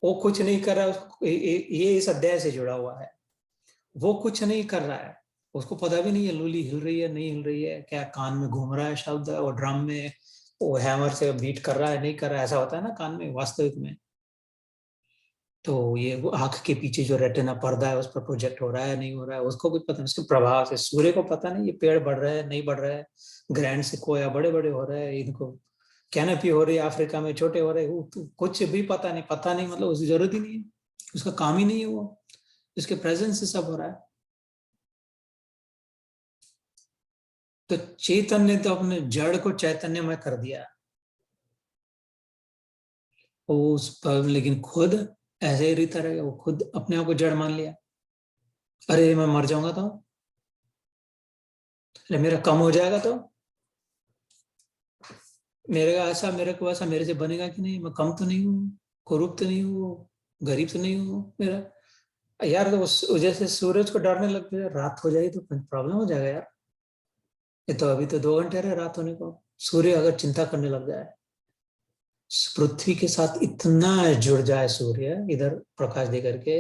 वो कुछ नहीं कर रहा है। ये इस अध्याय से जुड़ा हुआ है, वो कुछ नहीं कर रहा है, उसको पता भी नहीं है लूली हिल रही है नहीं हिल रही है, क्या कान में घूम रहा है शब्द, और ड्रम में वो हैमर से बीट कर रहा है नहीं कर रहा है, ऐसा होता है ना कान में वास्तविक में। तो ये वो आंख के पीछे जो रेटिना पर्दा है उस पर प्रोजेक्ट हो रहा है नहीं हो रहा है, उसको कुछ पता नहीं, उसके प्रभाव से सूर्य को पता नहीं ये पेड़ बढ़ रहा है नहीं बढ़ रहा है, ग्रैंड सिक्वोया बड़े बड़े हो रहे हैं, इनको कैनोपी हो रही है अफ्रीका में, छोटे हो रहे हैं, कुछ भी पता नहीं मतलब उसकी जरूरत ही नहीं है, उसका काम ही नहीं है वो, उसके प्रेजेंस से सब हो रहा है। तो चैतन्य तो अपने जड़ को चैतन्य में कर दिया उस पर, लेकिन खुद ऐसे ही रहता रहेगा, वो खुद अपने आप को जड़ मान लिया। अरे मैं मर जाऊंगा तो, अरे मेरा कम हो जाएगा तो, मेरे को ऐसा मेरे से बनेगा कि नहीं, मैं कम तो नहीं हूँ, कुरूप तो नहीं हूँ, गरीब तो नहीं हूँ मेरा यार। तो उस वजह से सूरज को डरने लग गया, रात हो जाएगी तो प्रॉब्लम हो जाएगा यार, ये तो अभी तो 2 घंटे रहे रात होने को। सूर्य अगर चिंता करने लग जाए, पृथ्वी के साथ इतना जुड़ जाए सूर्य, इधर प्रकाश दे करके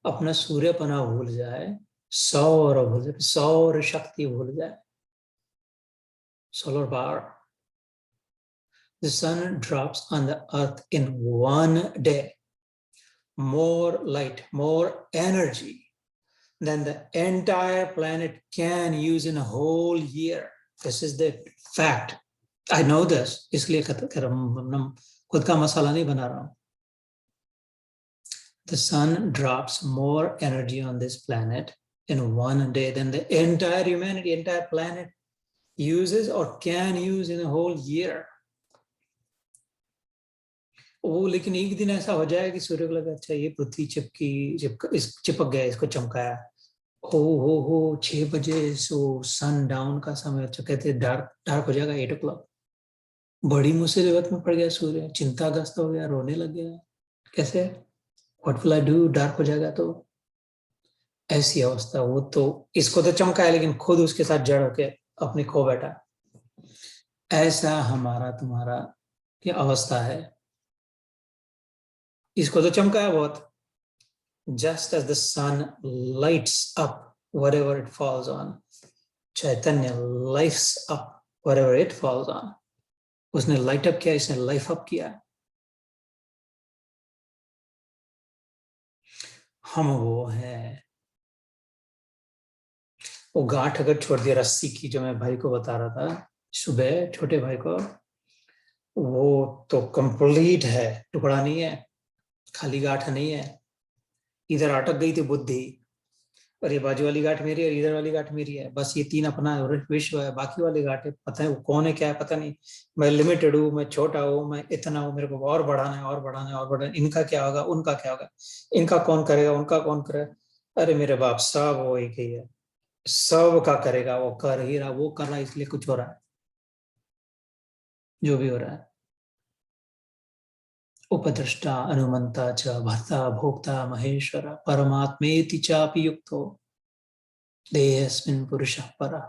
अपना सूर्यपना भूल जाए, सौर शक्ति भूल जाए, solar power. The sun drops on the earth in one day more light, more energy than the entire planet can use in a whole year. This is the fact. I know this. इसलिए खुद का मसाला नहीं बना रहा हूं। The sun drops more energy on this planet in one day than the entire humanity, entire planet uses or can use in a whole year. वो लेकिन एक दिन ऐसा हो जाए कि सूर्य को लगा अच्छा ये पृथ्वी चिपक गया, इसको चमकाया, हो 6 बजे, सो सन डाउन का समय, अच्छा कहते हैं डार्क डार्क हो जाएगा 8 o'clock। बड़ी मुसीबत में पड़ गया सूर्य, चिंताग्रस्त हो गया, रोने लग गया, कैसे, what will I do, dark हो जाएगा तो। ऐसी अवस्था, वो तो इसको तो चमकाया लेकिन खुद उसके साथ जड़ होके अपने खो बैठा। ऐसा हमारा तुम्हारा ये अवस्था है। इसको तो चमकाया बहुत, just as the sun lights up whatever it falls on, Chaitanya lights up whatever it falls on. उसने लाइट अप किया, इसने लाइफ अप किया। हम वो हैं। वो गांठ अगर छोड़ दिया रस्सी की, जो मैं भाई को बता रहा था सुबह, छोटे भाई को, वो तो कंप्लीट है, टुकड़ा नहीं है, खाली गांठ नहीं है। इधर अटक गई थी बुद्धि, और ये बाजू वाली गांठ मेरी और इधर वाली गांठ मेरी है, बस ये तीन अपना विश्व है, बाकी वाली गांठ पता है वो कौन है क्या है पता नहीं। मैं लिमिटेड हूँ, मैं छोटा हूँ, मैं इतना हूँ, मेरे को और बढ़ाना है और बढ़ाना है और बढ़ाना है, इनका क्या होगा उनका क्या होगा, इनका कौन करेगा उनका कौन करेगा। अरे मेरे बाप, सब वो एक ही है, सब का करेगा, वो कर ही रहा, वो कर रहा है इसलिए कुछ हो रहा है, जो भी हो रहा है। उपद्रष्टा अनुमंता च भर्ता भोक्ता महेश्वर परमात्मेति चापि युक्तो देहस्मिन् पुरुषः परः।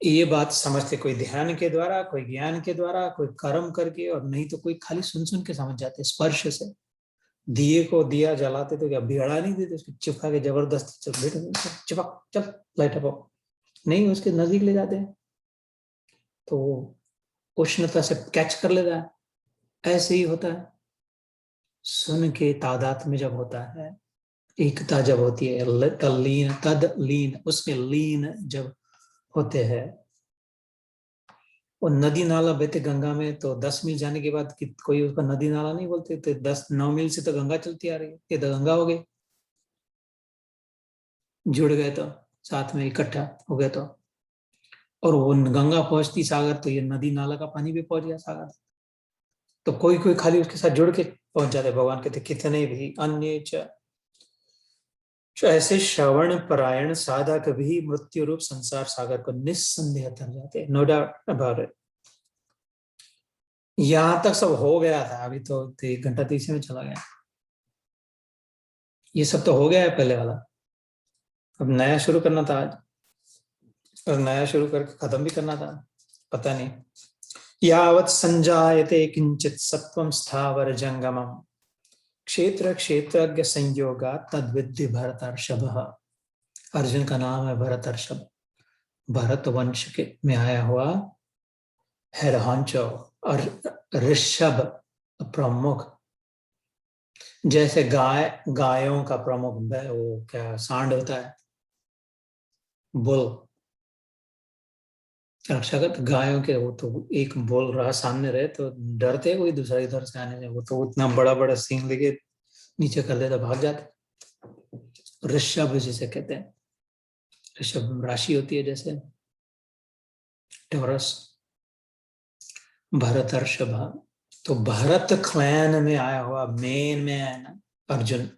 ये बात समझते कोई ध्यान के द्वारा, कोई ज्ञान के द्वारा, कोई कर्म करके, और नहीं तो कोई खाली सुन सुन के समझ जाते स्पर्श से। दिए को दिया जलाते तो क्या बिगड़ा नहीं देते, उसको चिपका के जबरदस्ती चल बेटा चिपक चल लाइट अप, नहीं उसके नजदीक ले जाते हैं तो उष्णता से कैच कर लेता है। ऐसे ही होता है सुन के तादात में जब होता है, एकता जब होती है, तल्लीन तद लीन, उसमें लीन जब होते हैं। और नदी नाला बहते गंगा में, तो 10 मील जाने के बाद कोई उसका नदी नाला नहीं बोलते, तो 9 मील से तो गंगा चलती आ रही है, ये तो गंगा हो गई, जुड़ गए तो साथ में इकट्ठा हो गए तो। और वो गंगा पहुंचती सागर, तो ये नदी नाला का पानी भी पहुंच गया सागर। तो कोई कोई खाली उसके साथ जुड़ के पहुंच जाते, भगवान कहते कितने भी अन्य ऐसे श्रवण परायण साधक भी मृत्यु रूप संसार सागर को निस्संदेह तर जाते, नो डाउट अबाउट इट। यहां तक सब हो गया था, अभी तो 1 घंटा 30 में चला गया। ये सब तो हो गया है पहले वाला, अब नया शुरू करना था आज, और नया शुरू करके खत्म भी करना था, पता नहीं। यावत् संजायते किंचित सत्वम स्थावर जंगमम क्षेत्र क्षेत्रज्ञ संयोगा तद्विद्धि भरतर्षभ। अर्जुन का नाम है भरतर्षभ, भरत वंश के में आया हुआ हेडहंचो, और ऋषभ प्रमुख। जैसे गायों का प्रमुख वो क्या सांड होता है, बुल, रक्षागत गायों के, वो तो एक बोल रहा सामने रहे तो डरते कोई दूसरा इधर से आने से, वो तो उतना बड़ा बड़ा सींग लेके नीचे कर देता, भाग जाते। ऋषभ जिसे कहते हैं, ऋषभ राशि होती है जैसे टॉरस, भरतर्षभ। तो भरत क्लैन में आया हुआ मेन मैन अर्जुन।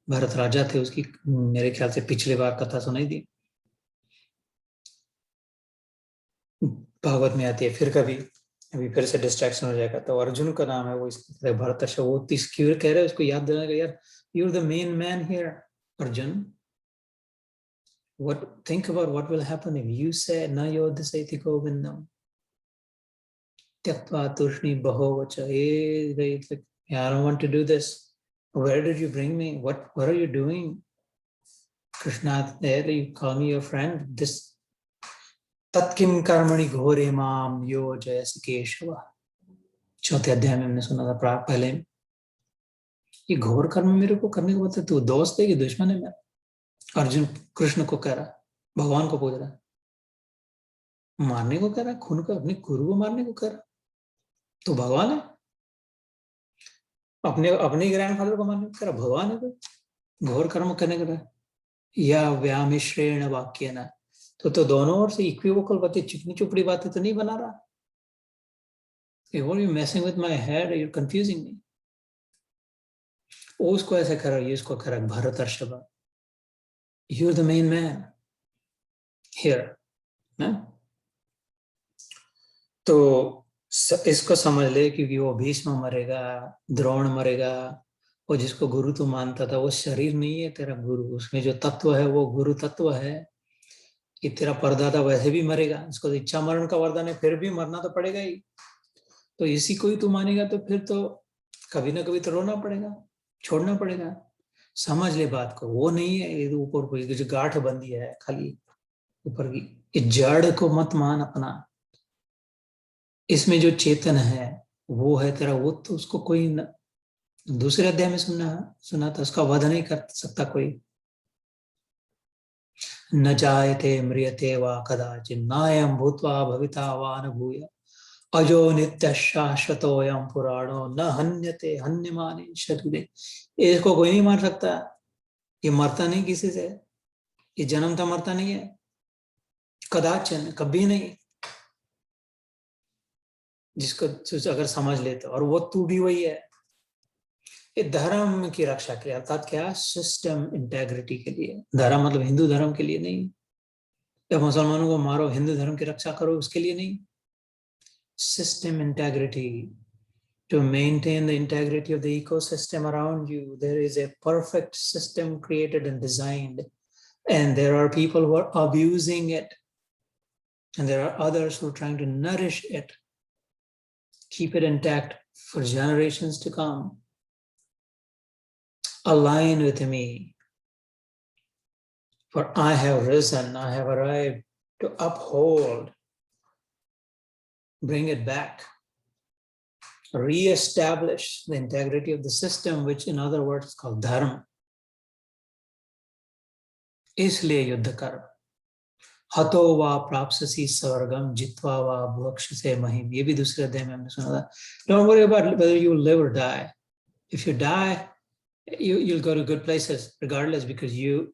भरत राजा थे, उसकी मेरे ख्याल से पिछली बार कथा सुनाई थी, भागवत में आती है फिर कभी, अभी फिर से डिस्ट्रैक्शन हो जाएगा। तो अर्जुन का नाम है वो, इसको भरतर्षभ। वो क्यों कह रहे हैं उसको याद दिलाने का, यार you are the main man here Arjun. Think about what will happen if you say na yodhiseti govindam tyaktva tushni bahovacha. I don't want to do this. Where did you bring me? What are you doing? Krishna, there you call me your friend. This तत्किम कर्मणि घोरे माम यो जयस केशव। 4th अध्याय में हमने सुना था पहले, ये घोर कर्म मेरे को करने को बोलते, तू दोस्त है कि दुश्मन है मेरा। अर्जुन कृष्ण को कह रहा, भगवान को पूछ रहा, मारने को कह रहा, खून को, अपने गुरु को मारने को कह रहा, तो भगवान है। अपने ग्रैंडफादर को मारने को कह रहा, भगवान है। तो घोर कर्म करने को रहा, या व्यामिश्रेण वाक्य न, तो दोनों ओर से इक्विवोकल बातें, चिकनी चुपड़ी बातें तो नहीं बना रहा। Hey, what are you messing with my head? You're confusing me. वो उसको ऐसे करो, ये इसको करो, भरतर्षभ. You're the main man here. ना? तो इसको समझ ले, क्योंकि वो भीष्म मरेगा, द्रोण मरेगा, और जिसको गुरु तू मानता था वो शरीर नहीं है तेरा गुरु, उसमें जो तत्व है वो गुरु तत्व है. कि तेरा परदादा वैसे भी मरेगा, इसको इच्छा मरण का वरदान है, फिर भी मरना तो पड़ेगा ही. तो इसी को ही तू मानेगा तो फिर तो कभी ना कभी तो रोना पड़ेगा, छोड़ना पड़ेगा. समझ ले बात को, वो नहीं है ये ऊपर कोई जो गांठ बंदी है खाली ऊपर की. इस जड़ को मत मान अपना. इसमें जो चेतन है वो है तेरा, वो तो उसको कोई दूसरे अध्याय में सुना था, उसका वध नहीं कर सकता कोई. न जायते म्रियते वा कदाचित् नायं भूत्वा भविता वा न भूय अजो नित्य शाश्वतोऽयं पुराणो न हन्यते हन्यमाने शरीरे. इसको कोई नहीं मार सकता. ये मरता नहीं किसी से, ये जन्मता मरता नहीं है, कदाचन कभी नहीं. जिसको अगर समझ लेते, और वो तू भी वही है. ये धर्म की रक्षा के लिए, अर्थात क्या, सिस्टम इंटेग्रिटी के लिए. धर्म मतलब हिंदू धर्म के लिए नहीं, या मुसलमानों को मारो हिंदू धर्म की रक्षा करो उसके लिए नहीं. System integrity, to maintain the integrity of the ecosystem around you. There is a perfect system created and designed, and there are people who are abusing it, and there are others who are trying to nourish it, keep it intact for generations to come. Align with me, for I have risen, I have arrived to uphold, bring it back, re-establish the integrity of the system, which in other words is called dharma. इसलिए युद्ध कर. हतो वा प्राप्स्यसि स्वर्गम जित्वा वा भुक्षसे महिम. ये भी दूसरे अध्याय में हमने सुना था. Don't worry about whether you live or die. If you die, you'll go to good places regardless, because you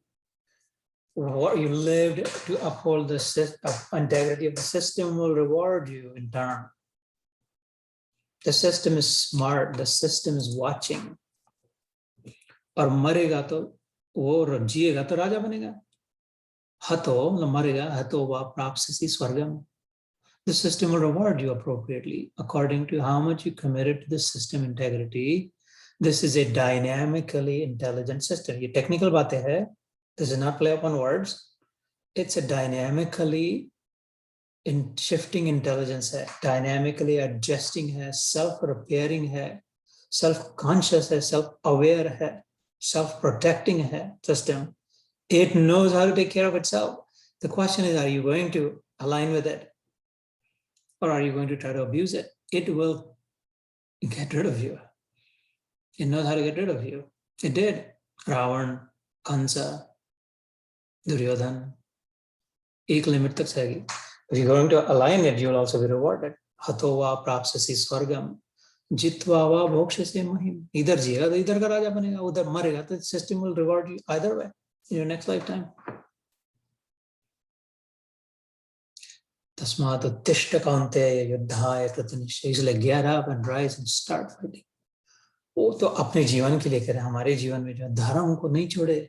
lived to uphold the integrity of the system will reward you in turn. The system is smart. The system is watching. और मरेगा तो वो, जिएगा तो राजा बनेगा. हतो मतलब मरेगा, हतो वा प्राप्स्यसि स्वर्गम. The system will reward you appropriately according to how much you committed to the system integrity. This is a dynamically intelligent system. ये technical बातें हैं. This is not play upon words. It's a dynamically shifting intelligence है, dynamically adjusting है, self-repairing है, self-conscious है, self-aware है, self-protecting है system. It knows how to take care of itself. The question is, are you going to align with it? Or are you going to try to abuse it? It will get rid of you. It knows how to get rid of you. It did. Ravan, Kansa, Duryodhan. एक लिमिट तक जाएगी. If you're going to align it, you will also be rewarded. हतो वा प्राप्स्यसि स्वर्गम जित्वा वा भोक्ष्यसे महिम. इधर जिएगा तो इधर का राजा बनेगा, उधर मरेगा तो system will reward you either way in your next lifetime. तस्मात् उत्तिष्ठ कौन्तेय युद्धाय कृतनिश्चय. इसलिए get up and rise and start fighting. वो तो अपने जीवन के लिए करे, हमारे जीवन में जो धर्म को नहीं छोड़े,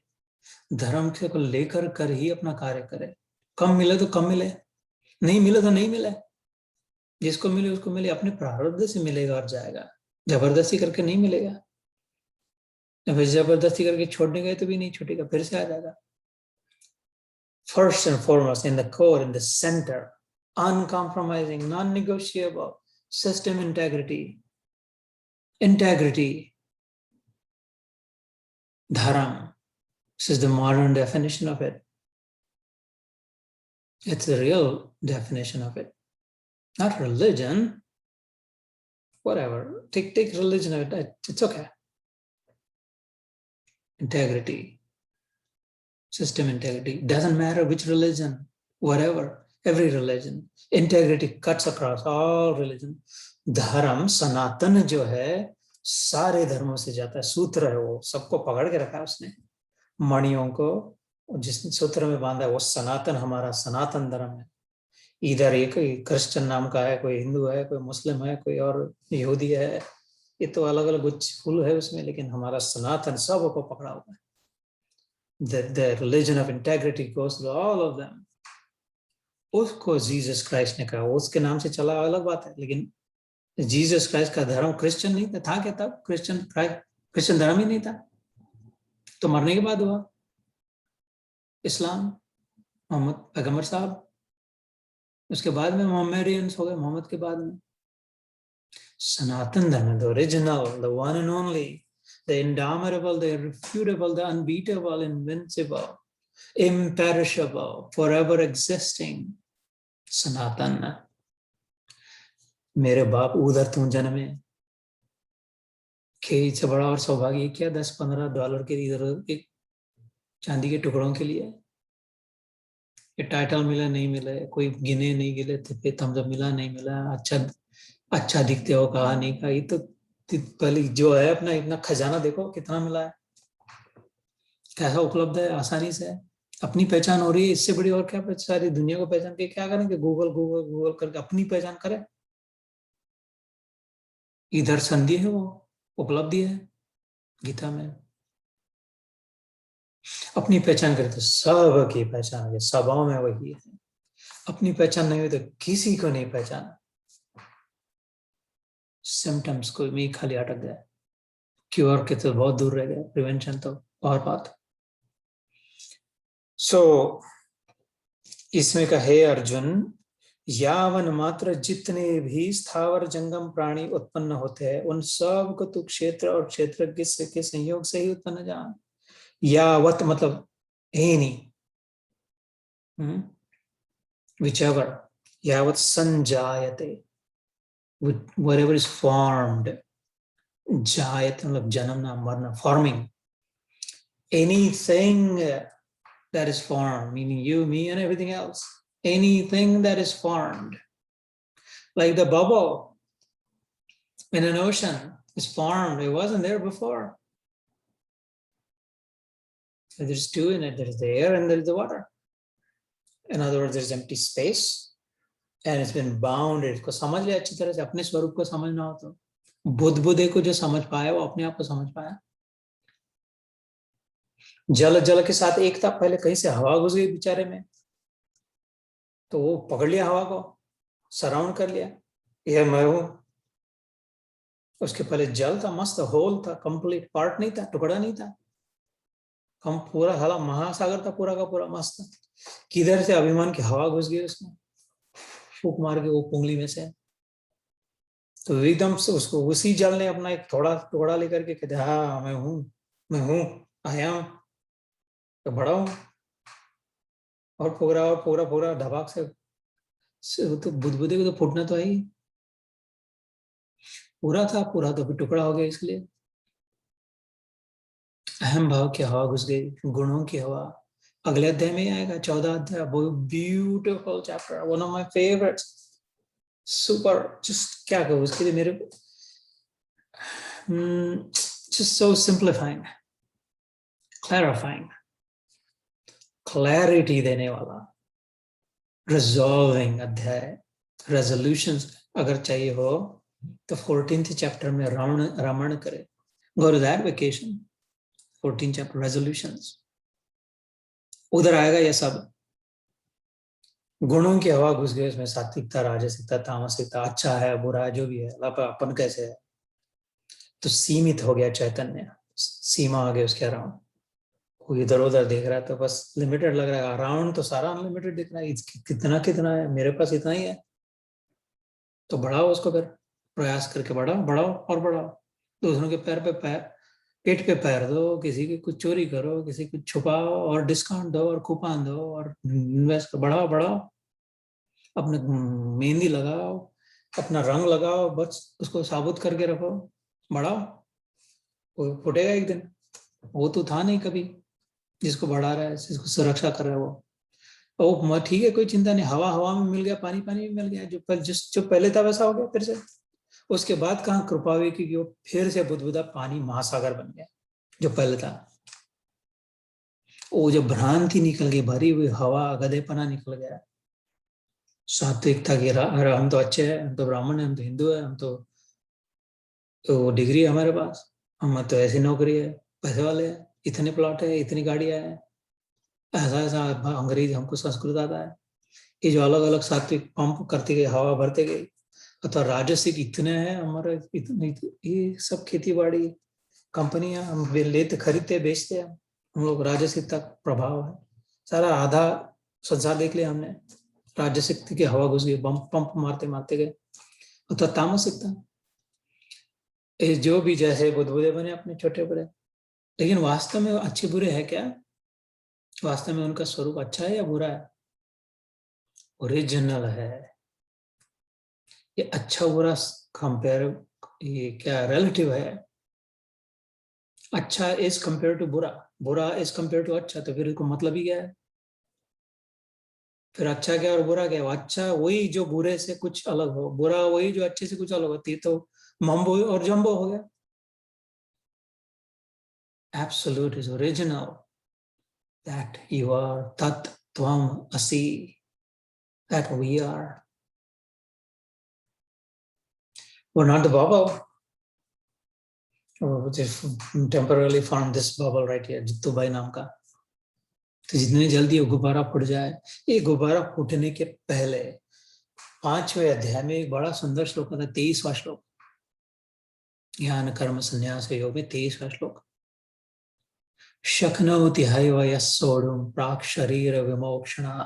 धर्म को लेकर कर ही अपना कार्य करे. कम मिले तो कम मिले, नहीं मिले तो नहीं मिले. जिसको मिले उसको मिले, अपने प्रारब्ध से मिलेगा और जाएगा. जबरदस्ती करके नहीं मिलेगा. फिर जबरदस्ती करके छोड़ने गए तो भी नहीं छूटेगा, फिर से आ जाएगा. First and foremost, in the core, in the center, uncompromising, non-negotiable system integrity. Integrity. Dharam. This is the modern definition of it. It's the real definition of it. Not religion. Whatever. Take religion of it. It's okay. Integrity. System integrity. Doesn't matter which religion. Whatever. Every religion. Integrity cuts across all religion. धर्म सनातन जो है सारे धर्मों से जाता है. सूत्र है वो, सबको पकड़ के रखा है उसने. मणियों को जिस सूत्र में बांधा है वो सनातन, हमारा सनातन धर्म है. इधर एक क्रिश्चियन नाम का है, कोई हिंदू है, कोई मुस्लिम है, कोई और यहूदी है, ये तो अलग अलग कुछ फूल है उसमें, लेकिन हमारा सनातन सबको पकड़ा हुआ है। The religion of integrity goes to all of them. उसको जीसस क्राइस्ट ने कहा, उसके नाम से चला अलग बात है, लेकिन जीसस क्राइस्ट का धर्म क्रिश्चियन नहीं था क्या तब? क्रिश्चियन धर्म ही नहीं था, तो मरने के बाद हुआ इस्लाम, मोहम्मद पैगंबर साहब, उसके बाद में मोहम्मडियंस हो गए, मोहम्मद के बाद में। Sanatan Dharma, the original, the one and only, the indomitable, the irrefutable, the unbeatable, invincible, imperishable, forever existing Sanatan. मेरे बाप उधर तुम जन्मे, खेत से बड़ा और सौभाग्य क्या $10-15 के इधर एक चांदी के टुकड़ों के लिए? ये टाइटल मिला नहीं मिला, कोई गिने नहीं गिले थे, थम्स अप मिला नहीं मिला, अच्छा दिखते हो कहा नहीं कहा, ये तो पहले जो है अपना इतना खजाना देखो कितना मिला है, कैसा उपलब्ध है, आसानी से अपनी पहचान हो रही है, इससे बड़ी और क्या सारी दुनिया को पहचान के क्या करेंगे? गूगल गूगल गूगल करके अपनी पहचान करें। इधर संधि है, वो उपलब्धि है गीता में। अपनी पहचान करें तो सब की पहचान है, स्वभाव में वही है। अपनी पहचान नहीं हुई तो किसी को नहीं पहचाना, सिम्टम्स को में खाली अटक गया, क्योर के तो बहुत दूर रह गया, प्रिवेंशन तो और बात। सो इसमें कहे अर्जुन, यावन मात्र जितने भी स्थावर जंगम प्राणी उत्पन्न होते हैं उन सब को तू क्षेत्र और क्षेत्रज्ञ के संयोग से ही उत्पन्न जान। यावत मतलब एनी, whichever, यावत संजायते, whatever is formed, जायते मतलब जन्मना मरना, forming, anything that is formed, meaning you, me and everything else, anything that is formed, like the bubble in an ocean is formed, it wasn't there before. So there's two in it, there's the air and there's the water. In other words, there's empty space and it's been bounded. इसको समझ लिया अच्छी तरह से, अपने स्वरूप को समझना हो तो बुद्ध को जो समझ पाया वो अपने आप को समझ पाया। जल के साथ एक था, पहले कहीं से हवा घुस गई बेचारे में, तो वो पकड़ लिया हवा को, सराउंड कर लिया, ये मैं हूं। उसके पहले जल था, मस्त होल था, कंप्लीट पार्ट नहीं था, टुकड़ा नहीं था, कम पूरा हला महासागर था पूरा का पूरा मस्त। किधर से अभिमान की हवा घुस गई उसमें, फूक मार के वो पुंगली में से, तो एकदम से उसको उसी जल ने अपना एक थोड़ा टुकड़ा लेकर के कहते हाँ मैं हूं आई एम, तो बड़ा हूं, और पूरा धबाक से तो बुद्धि को तो फूटना तो आई, पूरा तो फिर टुकड़ा हो गया। इसलिए अहम भाव की हवा घुस गई, गुणों की हवा। अगले अध्याय में आएगा 14 अध्याय, beautiful chapter, one of my favourites, super, just क्या कहूँ उसके लिए मेरे को, just so simplifying, clarifying, clarity देने वाला, resolving अध्याय, resolutions अगर चाहिए हो तो 14th चैप्टर में रमण करे, go to that vacation, 14th chapter resolutions, उधर आएगा ये सब। गुणों की हवा घुस गई उसमें, सात्विकता, राजसिकता, तामसिकता, अच्छा है बुरा है जो भी है, अपन कैसे है, तो सीमित हो गया चैतन्य, सीमा आ गई उसके अराउंड, कोई इधर उधर देख रहा है तो बस लिमिटेड लग रहा है, अराउंड तो सारा अनलिमिटेड दिख रहा है, कितना है, मेरे पास इतना ही है, तो बढ़ाओ उसको, फिर प्रयास करके बढ़ाओ और बढ़ाओ, दूसरों के पेट पे पैर दो, किसी की कुछ चोरी करो, किसी को छुपाओ और डिस्काउंट दो और कूपन दो और इन्वेस्ट बढ़ाओ, अपने मेहंदी लगाओ, अपना रंग लगाओ, बस उसको साबुत करके रखो, बढ़ाओ, वो फुटेगा एक दिन। वो तो था नहीं कभी जिसको बढ़ा रहा है, जिसको सुरक्षा कर रहा है वो ठीक है, कोई चिंता नहीं, हवा में मिल गया, पानी में मिल गया, जो पहले था वैसा हो गया फिर से। उसके बाद कहाँ कृपा हुई, क्योंकि वो फिर से बुदबुदा पानी महासागर बन गया जो पहले था। वो जब भ्रांति निकल गई, भरी हुई हवा, गधेपना निकल गया, सात्विकता की अरे हम तो अच्छे हैं, हम तो ब्राह्मण हैं, हम तो हिंदू है, हम तो डिग्री है हमारे पास, हम तो ऐसी नौकरी है, पैसे वाले हैं, इतने प्लॉट है, इतनी गाड़ियां हैं, ऐसा ऐसा अंग्रेज हमको संस्कृत आता है। ये जो अलग अलग सात्विक पंप करते गए, हवा भरते गए, अथवा राजसिक इतने हैं हमारे, इतने ये सब खेती बाड़ी कंपनियां, हम लेते खरीदते बेचते हैं, हम लोग राजसिक तक प्रभाव है सारा। आधा संसार देख लिया हमने, राजसिक की हवा घुस गई, पंप पंप मारते मारते गए। अथवा तामसिकता, ये जो भी जैसे बुदबुदे बने अपने छोटे बड़े, लेकिन वास्तव में वो अच्छे बुरे है क्या? वास्तव में उनका स्वरूप अच्छा है या बुरा है? ओरिजिनल है। ये अच्छा बुरा कंपेयर, ये क्या रिलेटिव है? अच्छा इज कंपेयर टू बुरा, बुरा इज कंपेयर टू अच्छा, तो फिर इसको मतलब ही क्या है? फिर अच्छा क्या और बुरा क्या? अच्छा वही जो बुरे से कुछ अलग हो, बुरा वही जो अच्छे से कुछ अलग होती, तो मम्बो और जम्बो हो गया। Absolute is original, that you are, तत् त्वम असि, that we are. We're not the bubble, which is temporarily formed this bubble right here, Jittu भाई नाम का। तो जितनी जल्दी वो गुब्बारा फूट जाए, ये गुब्बारा फूटने के पहले 5वें अध्याय में एक बड़ा सुंदर श्लोक आता है, 23वां श्लोक, ज्ञान कर्म संन्यास योग में 23वां श्लोक। शक्नोति हैव यस्सोढुं प्राक् शरीर विमोक्षणा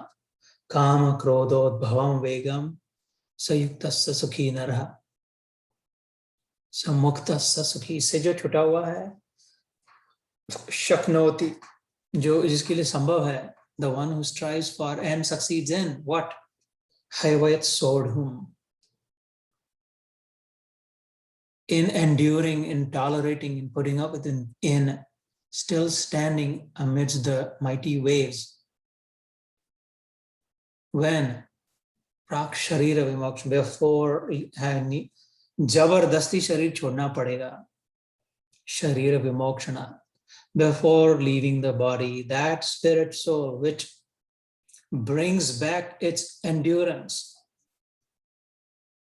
काम क्रोधोद्भवं वेगम सयुक्तस्य सुखी नरः समुक्तस्य सुखी। से जो छुटा हुआ है, शक्नोति जो जिसके लिए संभव है, the one who strives for and succeeds in what, have यस्सोढुं, in enduring, in tolerating, in putting up with, in still standing amidst the mighty waves. When प्राक शरीर विमोक्ष, बिफोर जबरदस्ती शरीर छोड़ना पड़ेगा, शरीर विमोक्षणा, before leaving the body, that spirit soul which brings back its endurance,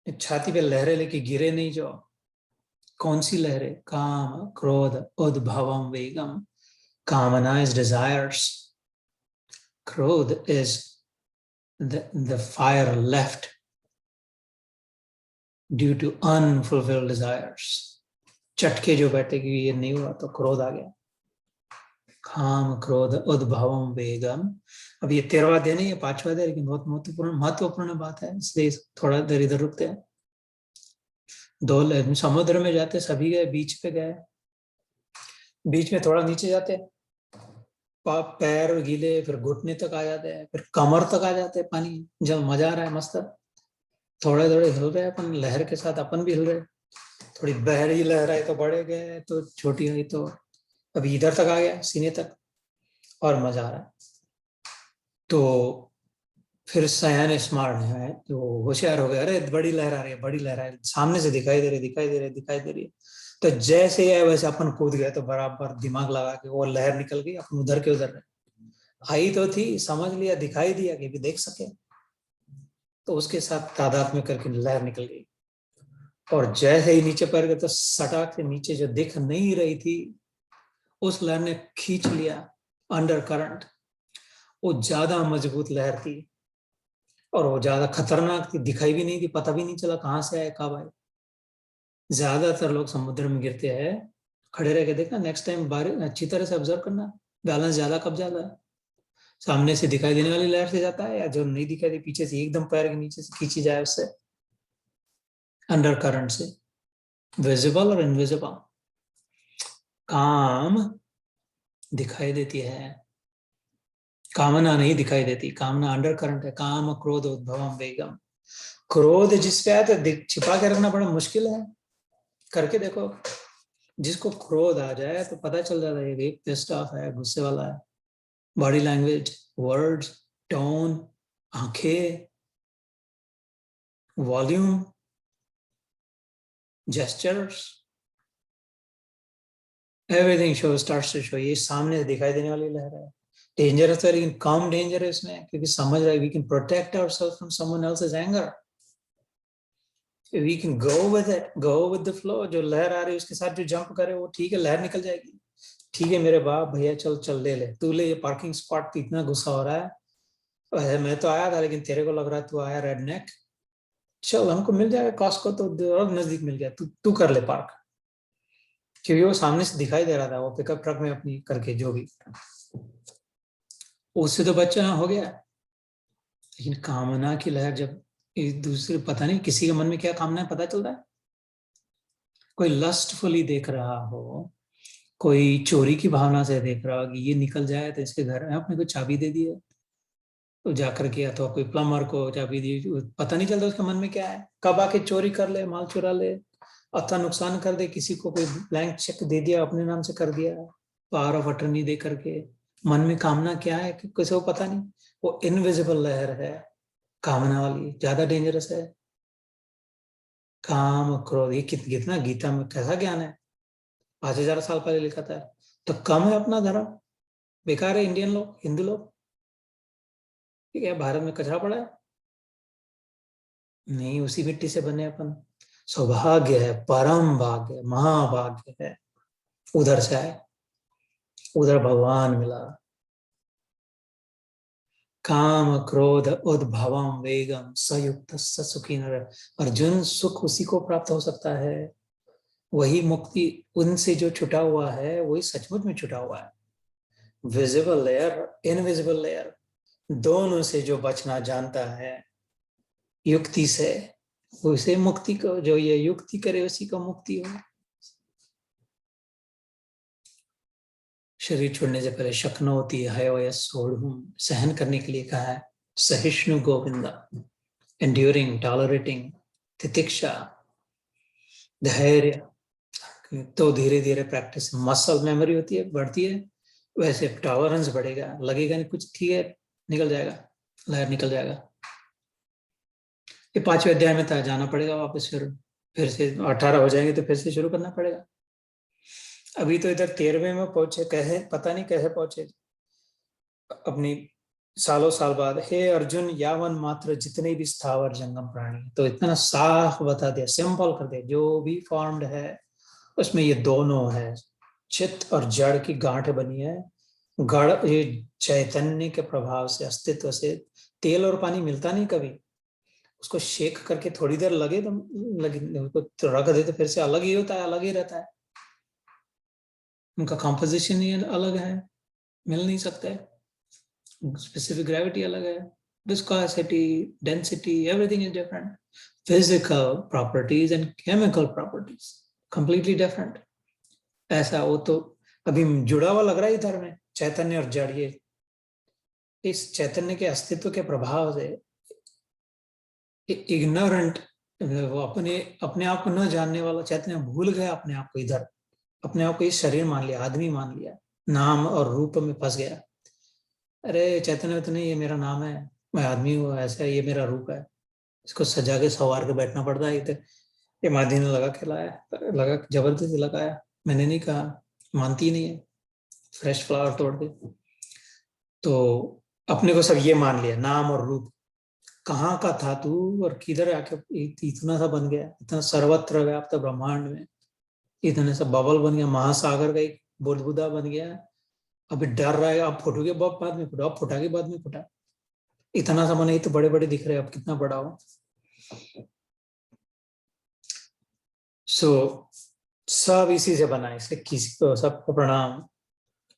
छाती पे लहरें लेके गिरे नहीं जो, कौन सी लहरें? काम क्रोध उद्भवम वेगम, कामना is desires, क्रोध is the fire left due to unfulfilled desires, चटके जो बैठे कि ये नहीं हुआ तो क्रोध आ गया। काम क्रोध उद्भवम वेगम, अब ये 13वां अध्याय नहीं है, 5वां अध्याय, लेकिन बहुत महत्वपूर्ण बात है, इसलिए थोड़ा देर इधर रुकते हैं। दो समुद्र में जाते, सभी गए, बीच पे गए, बीच में थोड़ा नीचे जाते, पैर गीले, फिर घुटने तक आ जाते हैं, फिर कमर तक आ जाते हैं पानी, जब मजा आ रहा है मस्त, थोड़े थोड़े हिल रहे हैं अपन लहर के साथ, अपन भी हिल रहे, थोड़ी बहरी लहर आई तो बड़े गए, तो छोटी हुई तो अभी इधर तक आ गया, सीने तक, और मजा आ रहा है। तो फिर सयाने स्मार्ट है तो होशियार हो गए, अरे बड़ी लहर आ रही है, बड़ी लहर आ रही है, सामने से दिखाई दे रही, दिखाई दे रही, दिखाई दे रही है। तो जैसे है वैसे अपन कूद गए, तो बराबर दिमाग लगा के वो लहर निकल गई, अपन उधर के उधर रहे, आई तो थी, समझ लिया, दिखाई दिया कि भी देख सके, तो उसके साथ तादाद में करके लहर निकल गई, और जैसे ही नीचे पैर गए तो सटाक से नीचे जो दिख नहीं रही थी, उस लहर ने खींच लिया अंडर करंट। वो ज्यादा मजबूत लहर थी, और वो ज्यादा खतरनाक थी, दिखाई भी नहीं थी, पता भी नहीं चला कहां से आए कब आए। ज्यादातर लोग समुद्र में गिरते हैं, खड़े रह के देखना, नेक्स्ट टाइम बारिश अच्छी तरह से ऑब्जर्व करना, बैलेंस ज्यादा कब ज्यादा है, सामने से दिखाई देने वाली लहर से जाता है, या जो नहीं दिखाई दे पीछे से एकदम पैर के नीचे से खींची जाए उससे, अंडर करंट से, विजिबल और इनविजिबल। काम दिखाई देती है, कामना नहीं दिखाई देती, कामना अंडर करंट है, काम क्रोध उद्भवम वेगम। क्रोध जिस पे आया तो छिपा के रखना बड़ा मुश्किल है, करके देखो, जिसको क्रोध आ जाए तो पता चल जाता है ये पिस्ड ऑफ है, गुस्से वाला है। बॉडी लैंग्वेज, वर्ड्स, टोन, आंखें, volume, gestures, everything show starts to show, ये सामने दिखाई देने वाली लहर है। डेंजरस है, लेकिन कम डेंजर है इसमें, क्योंकि समझ रहा है we can protect ourselves from someone else's anger, we can go with it, go with the flow. जो लहर आ रही है उसके साथ जो जंप करे वो ठीक है, लहर निकल जाएगी। ठीक है मेरे बाप भैया, चल चल ले ले, तू ले, ये पार्किंग स्पॉट पे इतना गुस्सा हो रहा है, वैसे मैं तो आया था लेकिन तेरे को लग रहा है तू आया रेडनेक, चल हमको मिल जाएगा कॉस्को तो और नजदीक मिल गया, तू तू कर ले पार्क। क्योंकि वो सामने से दिखाई दे रहा था, वो पिकअप ट्रक में अपनी करके जो भी, उससे तो बच्चा हो गया। लेकिन कामना की लहर जब एक दूसरे, पता नहीं किसी के मन में क्या कामना है पता चलता है। कोई लस्टफुली देख रहा हो, कोई चोरी की भावना से देख रहा हो कि ये निकल जाए तो इसके घर में, अपने को चाबी दे दी है तो जाकर के, अथवा कोई प्लम्बर को चाबी दी, पता नहीं चलता उसके मन में क्या है, कब आके चोरी कर ले, माल चुरा ले, अथवा नुकसान कर दे किसी को, कोई ब्लैंक चेक दे दिया अपने नाम से कर दिया, पावर ऑफ अटर्नी दे करके। मन में कामना क्या है कि किसी को पता नहीं। वो इनविजिबल लहर है कामना वाली, ज्यादा डेंजरस है। काम क्रोध, ये कितना गीता में कैसा ज्ञान है, 5,000 साल पहले लिखा था। तो कम है अपना धर्म, बेकार है इंडियन लोग, हिंदू लोग, ठीक है, भारत में कचरा पड़ा है। नहीं, उसी मिट्टी से बने अपन, सौभाग्य है, परम भाग्य, महाभाग्य है, उधर से आए, उधर भगवान मिला। काम क्रोध उद्भवम वेगम सयुक्त सुखी नर। अर्जुन, सुख उसी को प्राप्त हो सकता है, वही मुक्ति, उनसे जो छुटा हुआ है वही सचमुच में छुटा हुआ है। विजिबल लेयर, इनविजिबल लेयर, दोनों से जो बचना जानता है युक्ति से, उसे मुक्ति को, जो ये युक्ति करे उसी को मुक्ति हो। शरीर छोड़ने से पहले शक्नोति हय सोढ़ुम, सहन करने के लिए कहा है, सहिष्णु गोविंदा, एंड्यूरिंग, टॉलरेटिंग, तितिक्षा, धैर्य। तो धीरे धीरे प्रैक्टिस, मसल मेमोरी होती है, बढ़ती है, वैसे टॉलरेंस बढ़ेगा, लगेगा नहीं कुछ, ठीक है निकल जाएगा, लहर निकल जाएगा। ये 5वें अध्याय में था, जाना पड़ेगा वापस, फिर से 18 हो जाएंगे तो फिर से शुरू करना पड़ेगा। अभी तो इधर 13वें में पहुंचे, कहे पता नहीं कैसे पहुंचे अपनी सालों साल बाद। हे अर्जुन, यावन मात्र जितने भी स्थावर जंगम प्राणी, तो इतना साफ बता दिया, सिंपल कर दिया, जो भी फॉर्म्ड है उसमें ये दोनों है, चित्त और जड़ की गांठ बनी है। गढ़ ये चैतन्य के प्रभाव से, अस्तित्व से, तेल और पानी मिलता नहीं कभी, उसको शेक करके थोड़ी देर लगे तो लगे, उसको रख दे तो फिर से अलग ही होता है, अलग ही रहता है, उनका कॉम्पोजिशन ही अलग है, मिल नहीं सकते, स्पेसिफिक ग्रेविटी अलग है, viscosity, density, everything is different, physical properties and chemical properties completely different. ऐसा वो तो अभी जुड़ा हुआ लग रहा है इधर में, चैतन्य और जड़, ये इस चैतन्य के अस्तित्व के प्रभाव से इग्नोरेंट, वो अपने अपने आप को न जानने वाला चैतन्य भूल गया अपने आप को, इधर अपने आप को इस शरीर मान लिया, आदमी मान लिया, नाम और रूप में फंस गया। अरे चैतन्य तो नहीं, ये मेरा नाम है, मैं आदमी हूँ, ऐसा है, ये मेरा रूप है, इसको सजा के सवार के बैठना पड़ता है। ये मादी ने लगा के लाया, लगा जबरदस्ती लगाया, मैंने नहीं कहा, मानती नहीं है, फ्रेश फ्लावर तोड़ के। तो अपने को सब ये मान लिया, नाम और रूप, कहाँ का था तू और किधर आके इतना सा बन गया, इतना सर्वत्र व्याप्त ब्रह्मांड में इतने सा बबल बन गया, महासागर का एक बुदबुदा बन गया। अभी डर रहा है, अब फूटोगे बाद में फूटा, अब फूटा के बाद में फूटा, इतना सा मन, तो बड़े बड़े दिख रहे, अब कितना बड़ा हो। सो सब इसी से बना है, इसलिए किसी को, सबको प्रणाम।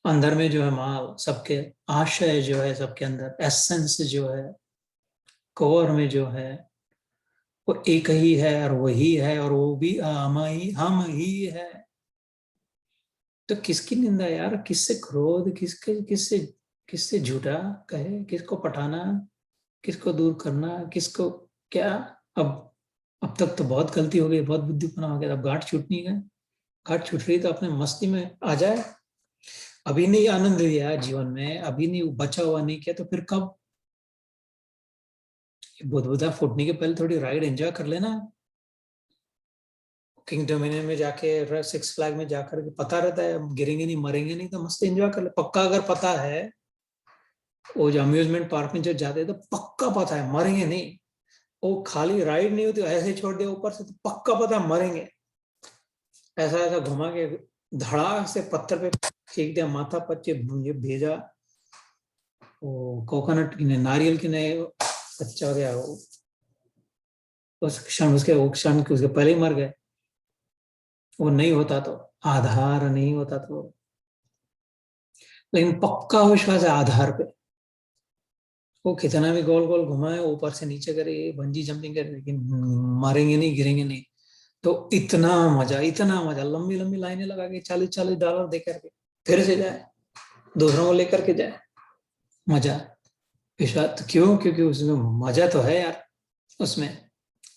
अंदर में जो है माल, सबके आशय जो है, सबके अंदर एसेंस जो है, कोर में जो है, वो एक ही है और वही है, और वो भी हम ही है। तो किसकी निंदा यार, किससे क्रोध, किसके किससे किससे झूठा कहे, किसको पठाना, किसको दूर करना, किसको क्या। अब अब तक तो बहुत गलती हो गई, बहुत बुद्धिपना हो गया, अब गांठ छूटनी है, गांठ छूट रही तो अपने मस्ती में आ जाए। अभी नहीं आनंद लिया जीवन में, अभी नहीं बचा हुआ नहीं किया, तो फिर कब। बुदबुदा फूटने के पहले थोड़ी राइड एंजॉय कर लेना, किंग डोमिनियन में जाके, सिक्स फ्लैग में जाकर के, पता रहता है गिरेंगे नहीं, मरेंगे नहीं, तो मस्त एंजॉय कर ले, पक्का अगर पता है वो जो अम्यूजमेंट पार्क में जो जाते हैं तो पक्का पता है मरेंगे नहीं, वो खाली राइड नहीं होती, ऐसे छोड़ दिया ऊपर से तो पक्का पता है मरेंगे। ऐसा ऐसा घुमा के धड़ाक से पत्थर पे फेंक दिया, माथा पच्चे भेजा, वो कोकोनट की नारियल की नहीं बच्चा हो गया वो, उस क्षण उसके पहले ही मर गए। वो नहीं होता तो, आधार नहीं होता तो, लेकिन पक्का विश्वास है आधार पे। वो कितना भी गोल गोल घुमाए, ऊपर से नीचे करे, बंजी जंपिंग करे, लेकिन मारेंगे नहीं, गिरेंगे नहीं। तो इतना मजा, लंबी लंबी लाइनें लगा के $40-40 दे करके फिर से जाए, दूसरों को लेकर के जाए, मजा विश्वास। तो क्यों? क्योंकि उसमें मजा तो है यार उसमें।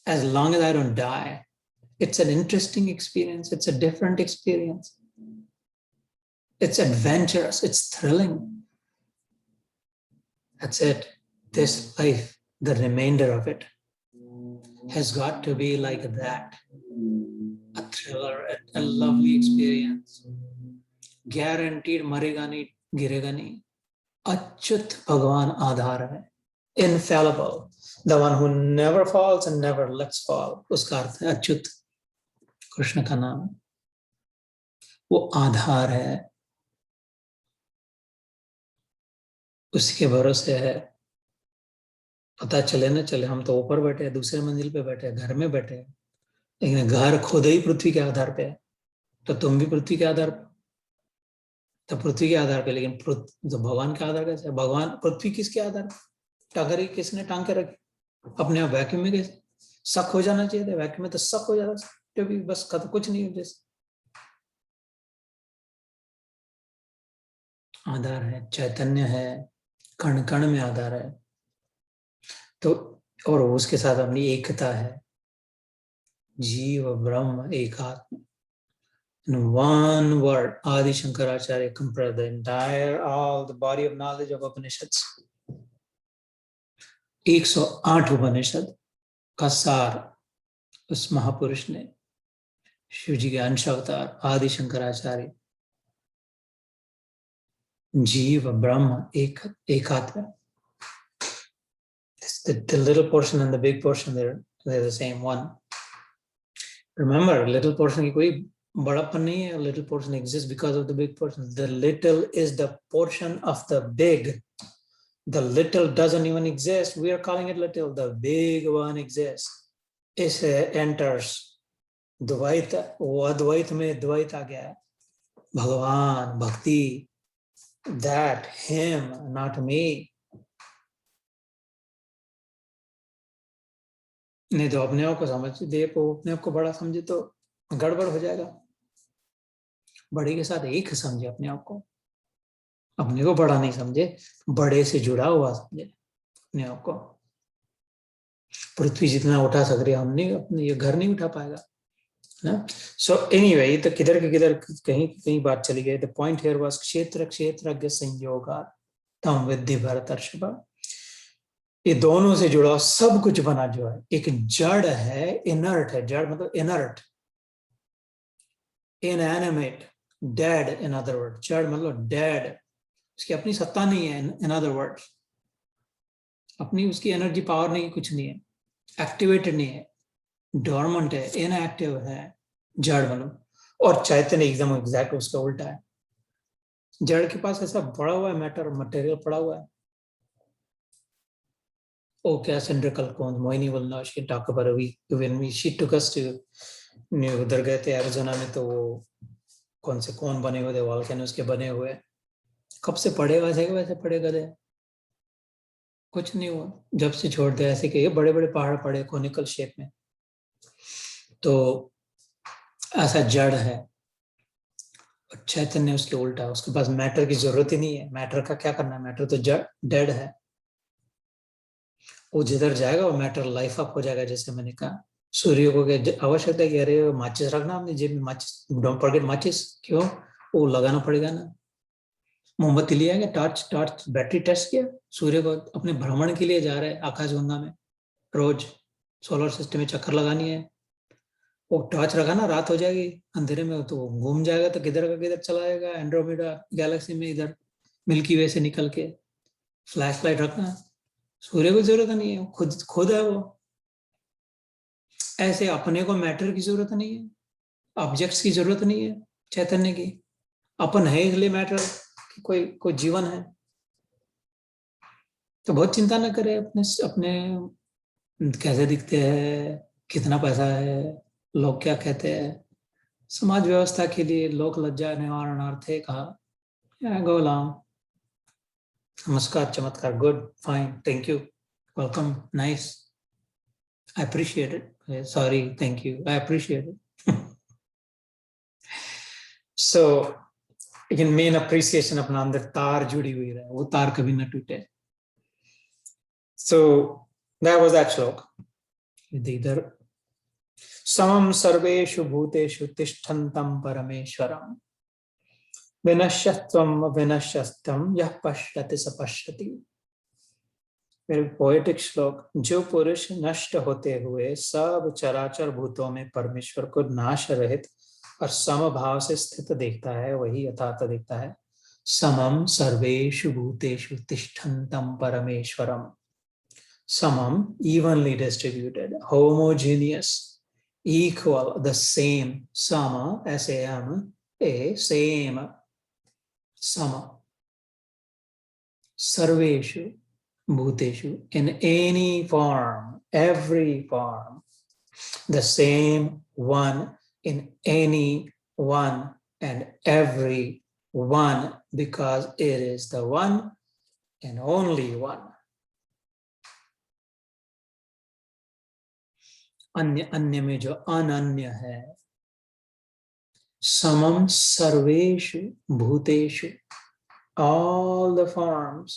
As long as I don't die, it's an interesting experience, it's a different experience, it's adventurous, it's thrilling. That's it. This life, the remainder of it, has got to be like that. A thriller, a lovely experience. Guaranteed मरेगा नहीं, गिरेगा नहीं। अच्युत भगवान आधार है, infallible, the one who never falls and never lets fall, उसका अर्थ है अच्युत, कृष्ण का नाम। वो आधार है, उसके भरोसे है। पता चले ना चले, हम तो ऊपर बैठे हैं, दूसरे मंजिल पे बैठे हैं, घर में बैठे हैं, लेकिन घर खुद ही पृथ्वी के आधार पे है। तो तुम भी पृथ्वी के आधार पे, तो पृथ्वी के आधार पे, लेकिन तो भगवान के आधार कैसे? भगवान पृथ्वी किसके आधार पे? टांगरी किसने टांग के रखी? अपने आप वैक्यूम में कैसे? शक हो जाना चाहिए था, वैक्यूम में तो शक हो जाता, तो भी बस कुछ नहीं है जैसे। आधार है, चैतन्य है, कण कण में आधार है। तो और उसके साथ अपनी एकता है, जीव ब्रह्म एकात्म। In one word, Adi Shankaracharya compared the entire, all the body of knowledge of Upanishads. 108 उपनिषद का सार उस महापुरुष ने, शिव जी के अंश अवतार आदि शंकराचार्य, जीव ब्रह्म एकात्म। The little portion and the big portion, they're the same one. Remember, little portion की कोई बड़ापन नहीं है, little portion exists because of the big portion. The little is the portion of the big. The little doesn't even exist. We are calling it little. The big one exists. It enters द्वैत, वो अद्वैत में द्वैत आ गया है। भगवान, भक्ति, that, him, not me. नहीं तो अपने आप को समझ दे, अपने आप को बड़ा समझे तो गड़बड़ हो जाएगा। बड़े के साथ एक समझे अपने आप को, अपने को बड़ा नहीं समझे, बड़े से जुड़ा हुआ समझे अपने आप को। पृथ्वी जितना उठा सक रहे हम नहीं, अपने ये घर नहीं उठा पाएगा ना। सो एनीवे, तो किधर के किधर कहीं कहीं बात चली गई। द पॉइंट हियर वाज क्षेत्र क्षेत्रज्ञ संयोगा तम विद्धि भरतर्षभ। ये दोनों से जुड़ा सब कुछ बना जो है, एक जड़ है, इनर्ट है। जड़ मतलब इनर्ट, इनएनिमेट, डेड इन अदर वर्ड। जड़ मतलब डेड, उसकी अपनी सत्ता नहीं है। इन अदर वर्ड, अपनी उसकी एनर्जी पावर नहीं, कुछ नहीं है, एक्टिवेटेड नहीं है, डोरमेंट है, इनएक्टिव है जड़ मतलब। और चैतन्य एकदम एग्जैक्ट उसका उल्टा है। जड़ के पास ऐसा पड़ा हुआ है, मैटर, मटेरियल पड़ा हुआ है। Okay, cylindrical cones. Moini will know. She talk about when she took us to उधर गए थे एरिज़ोना में, तो वो कौन से कोन बने हुए थे, वॉल्केनोस के बने हुए। कब से पड़े वैसे पड़े गए, कुछ नहीं हुआ जब से छोड़ दिया। ऐसे कि ये बड़े बड़े पहाड़ पड़े कोनिकल शेप में। तो ऐसा जड़ है, चैतन्य उसके उल्टा है। उसके पास मैटर की जरूरत ही नहीं है। मैटर का क्या करना है? मैटर तो जड़, डेड है। वो जिधर जाएगा वो मैटर लाइफ अप हो जाएगा। जैसे मैंने कहा, सूर्य को आवश्यकता है कि अरे माचिस रखना आपने जेब में, माचिस, डोंट फॉरगेट माचिस। क्यों? वो लगाना पड़ेगा ना। मोमबत्ती लिया गया, टॉर्च बैटरी टेस्ट किया। सूर्य को अपने भ्रमण के लिए जा रहे हैं आकाशगंगा में, रोज सोलर सिस्टम में चक्कर लगानी है। वो टॉर्च रखा ना, रात हो जाएगी, अंधेरे में तो घूम जाएगा, तो किधर का किधर चला जाएगा, एंड्रोमेडा गैलेक्सी में, इधर मिल्की वे से निकल के। फ्लैश लाइट रखना, सूर्य को जरूरत नहीं है, खुद खुद है वो। ऐसे अपने को मैटर की जरूरत नहीं है, ऑब्जेक्ट्स की जरूरत नहीं है चैतन्य की। अपन है इसलिए मैटर कि कोई जीवन है। तो बहुत चिंता न करे अपने अपने कैसे दिखते हैं, कितना पैसा है, लोग क्या कहते हैं। समाज व्यवस्था के लिए लोक लज्जा निवारणार्थे कहा गोलाम। नमस्कार, चमत्कार, good, fine, thank you, welcome, nice, I appreciate it, sorry, thank you, I appreciate it. So लेकिन मेन अप्रिसिएशन अपना अंदर तार जुड़ी हुई रहे, वो तार कभी न टूटे। सो दैट वाज दैट श्लोक। इधर समम सर्वेषु भूतेषु तिष्ठन्तं परमेश्वरं विनश्यत्वं विनश्यस्तं यः पश्यति स पश्यति। फिर पोएटिक श्लोक, जो पुरुष नष्ट होते हुए सब चराचर भूतों में परमेश्वर को नाश रहित और समभाव से स्थित देखता है, वही यथार्थ देखता है। समम सर्वेषु भूतेषु तिष्ठन्तं परमेश्वरम। समम, evenly distributed, homogeneous, equal, the same, sama, S-A-M, a same, sama, sarveshu bhuteshu, in any form, every form, the same one in any one and every one, because it is the one and only one. अन्य अन्य में जो अनन्य है। समम सर्वेषु भूतेषु, all the forms,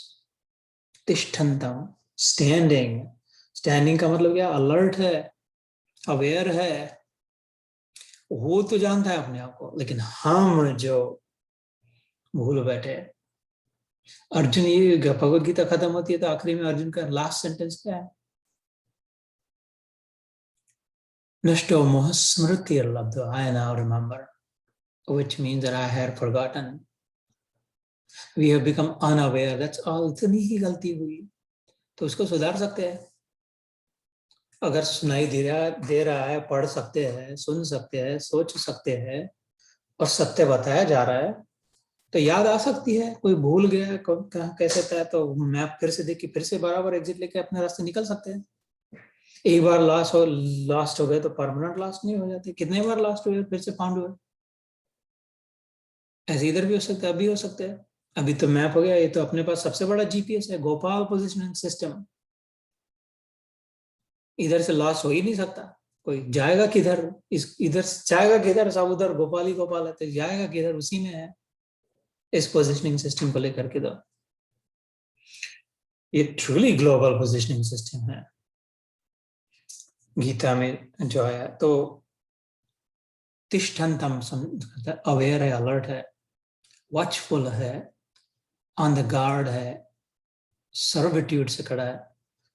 तिष्ठन्तं, standing, standing का मतलब क्या, अलर्ट है, अवेयर है, वो तो जानता है अपने आप को, लेकिन हम जो भूल बैठे। अर्जुन, ये भगवद गीता खत्म होती है तो आखिरी में अर्जुन का लास्ट सेंटेंस क्या है? नष्टो मोह स्मृतिर्लब्धो, I now remember, which means that I had forgotten. We have become unaware, that's all. इतनी ही गलती हुई तो उसको सुधार सकते हैं। अगर सुनाई दे रहा है, पढ़ सकते हैं, सुन सकते हैं, सोच सकते हैं और सत्य बताया जा रहा है तो याद आ सकती है। कोई भूल गया कहाँ कैसे था तो मैप फिर से देख के फिर से बराबर एग्जिट लेके अपने रास्ते निकल सकते हैं। एक बार लास्ट हो गए तो परमानेंट लास्ट नहीं हो जाते। कितने बार लास्ट हुए फिर से फाउंड हुए। ऐसे इधर भी हो सकता है, अभी हो सकता है। अभी तो मैप हो गया, ये तो अपने पास सबसे बड़ा जीपीएस है, गोपाल पोजिशनिंग सिस्टम। इधर से लॉस हो ही नहीं सकता। कोई जाएगा किधर, इधर जाएगा किधर, सब उधर गोपाल ही गोपाल है, तो जाएगा किधर, उसी में है। इस पोजिशनिंग सिस्टम को लेकर के तो ये ट्रूली ग्लोबल पोजिशनिंग सिस्टम है। गीता में जो है तो तिष्ठन्तं, अवेयर है, अलर्ट है, वॉचफुल है, ऑन द गार्ड है, सर्विट्यूड से खड़ा है।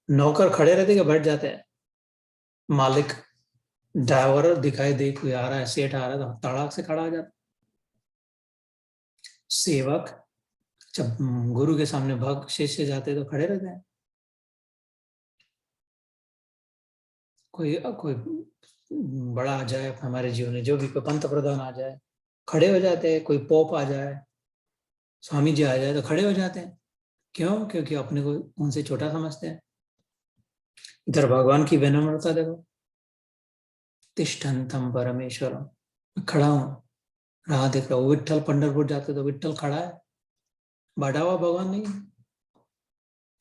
नौकर खड़े रहते कि बैठ जाते हैं। मालिक ड्राइवर दिखाई दे कोई आ रहा है, सेठ आ रहा है तो तड़ाक से खड़ा हो जाता। सेवक जब गुरु के सामने भक्त शिष्य जाते तो खड़े रहते हैं। कोई बड़ा आ जाए हमारे जीवन में, जो भी कोई पंत प्रधान आ जाए खड़े हो जाते हैं। कोई पोप आ जाए, स्वामी जी आ जाए तो खड़े हो जाते हैं। क्यों? क्योंकि अपने को उनसे छोटा समझते हैं। इधर भगवान की विनम्रता देखो, तिष्ठन्तं परमेश्वरम, खड़ा हूं, राह देख रहा हूं। विट्ठल पंढरपुर जाते तो विट्ठल खड़ा है, बैठा हुआ भगवान नहीं,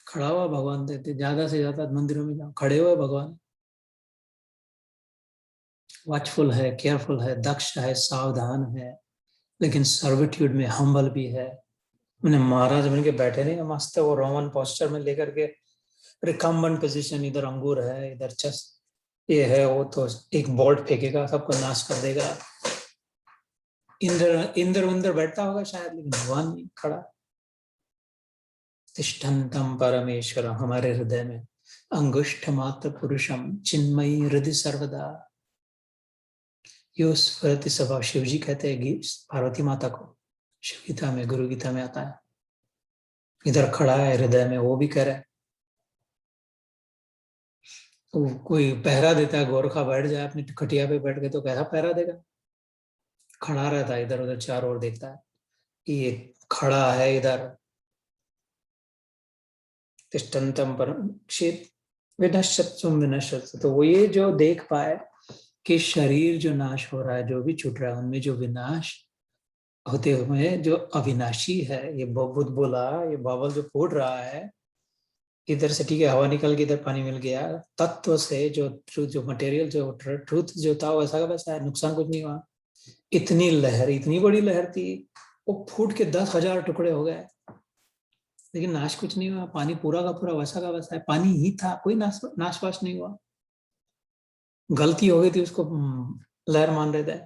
खड़ा हुआ भगवान देते। ज्यादा से ज्यादा मंदिरों में जाओ, खड़े हुए भगवान। वॉचफुल है, केयरफुल है, दक्ष है, सावधान है, लेकिन सर्विट्यूड में हम्बल भी है। उन्हें महाराज बन के बैठे नहीं, मस्त वो रोमन पोस्चर में लेकर के रिकम्बेंट पोजीशन, इधर अंगूर है, इधर चेस्ट ये है, वो तो एक बोल्ट फेंकेगा सबको नाश कर देगा। इंद्र उंदर बैठता होगा शायद, लेकिन भगवान नहीं खड़ा। तिष्ठन्तं परमेश्वर हमारे हृदय में, अंगुष्ठ मात्र पुरुषम चिन्मयी हृदय सर्वदा। यो स्फुरति स्वभाव, शिव जी कहते हैं पार्वती माता को, शिव गीता में, गुरु गीता में आता है। इधर खड़ा है हृदय में, वो भी कह रहा है। तो कोई पहरा देता है, गोरखा बैठ जाए अपनी खटिया पे बैठ के तो कैसा पहरा देगा? खड़ा रहता है, इधर उधर चारों ओर देखता है, ये खड़ा है इधर। तिष्ठन्तम परम क्षेत विनश्यत्सुम विनश्यत्सु। तो वो ये जो देख पाए कि शरीर जो नाश हो रहा है, जो भी छूट रहा है, उनमें जो विनाश होते हुए जो अविनाशी है, ये बुद्ध बोला, ये बाबल जो फूट रहा है, इधर से ठीक है हवा निकल के इधर पानी मिल गया, तत्व से जो ट्रूथ, जो मटेरियल, जो ट्रूथ जो था वैसा का वैसा है, नुकसान कुछ नहीं हुआ। इतनी लहर, इतनी बड़ी लहर थी, वो फूट के 10,000 टुकड़े हो गए, लेकिन नाश कुछ नहीं हुआ। पानी पूरा का पूरा वैसा का वैसा है, पानी ही था, कोई नाशवाश नहीं हुआ। गलती हो गई थी उसको लहर मान रहे थे।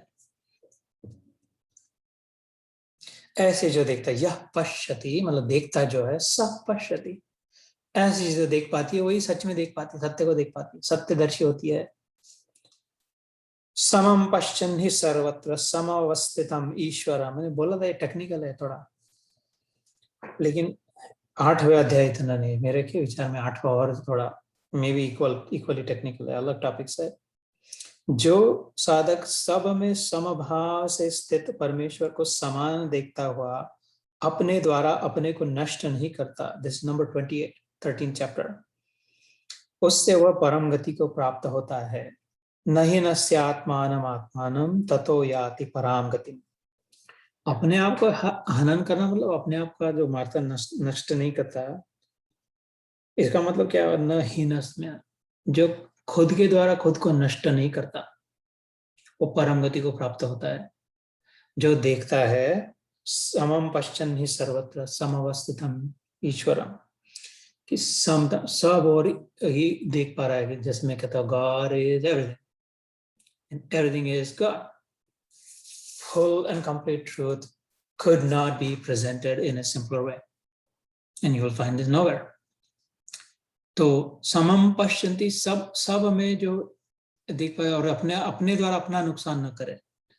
ऐसे जो देखता है, यह पश्यति, मतलब देखता जो है, सब पश्यति, ऐसी चीजें देख पाती है, वही सच में देख पाती है, सत्य को देख पाती है, सत्यदर्शी होती है। समम पश्चन ही सर्वत्र समवस्थितम ईश्वर। मैंने बोला था ये टेक्निकल है थोड़ा, लेकिन 8वें अध्याय इतना नहीं, मेरे के विचार में 8वां और थोड़ा मे बी इक्वली टेक्निकल है, अलग टॉपिक्स है। जो साधक सब में समभाव से स्थित परमेश्वर को समान देखता हुआ अपने द्वारा अपने को नष्ट नहीं करता, दिस नंबर 28 13 चैप्टर, उससे वह परम गति को प्राप्त होता है। नहीं नस्यात्मानम आत्मानम ततो याति पराम गति। अपने आप को हनन करना मतलब अपने आप का जो मारता नष्ट नहीं करता, इसका मतलब क्या? न ही नष्ट में, जो खुद के द्वारा खुद को नष्ट नहीं करता, वो परम गति को प्राप्त होता है। जो देखता है समम पश्चन ही सर्वत्र समवस्थितम ईश्वरम, कि सब और ही देख पा रहा है, कि जिसमें कहता है God is everything, everything is God. Full and complete truth could not be presented in a simpler way, and you will find this nowhere. तो समम पश्यन्ति, सब में जो देख पाए और अपने द्वारा अपना नुकसान न करे,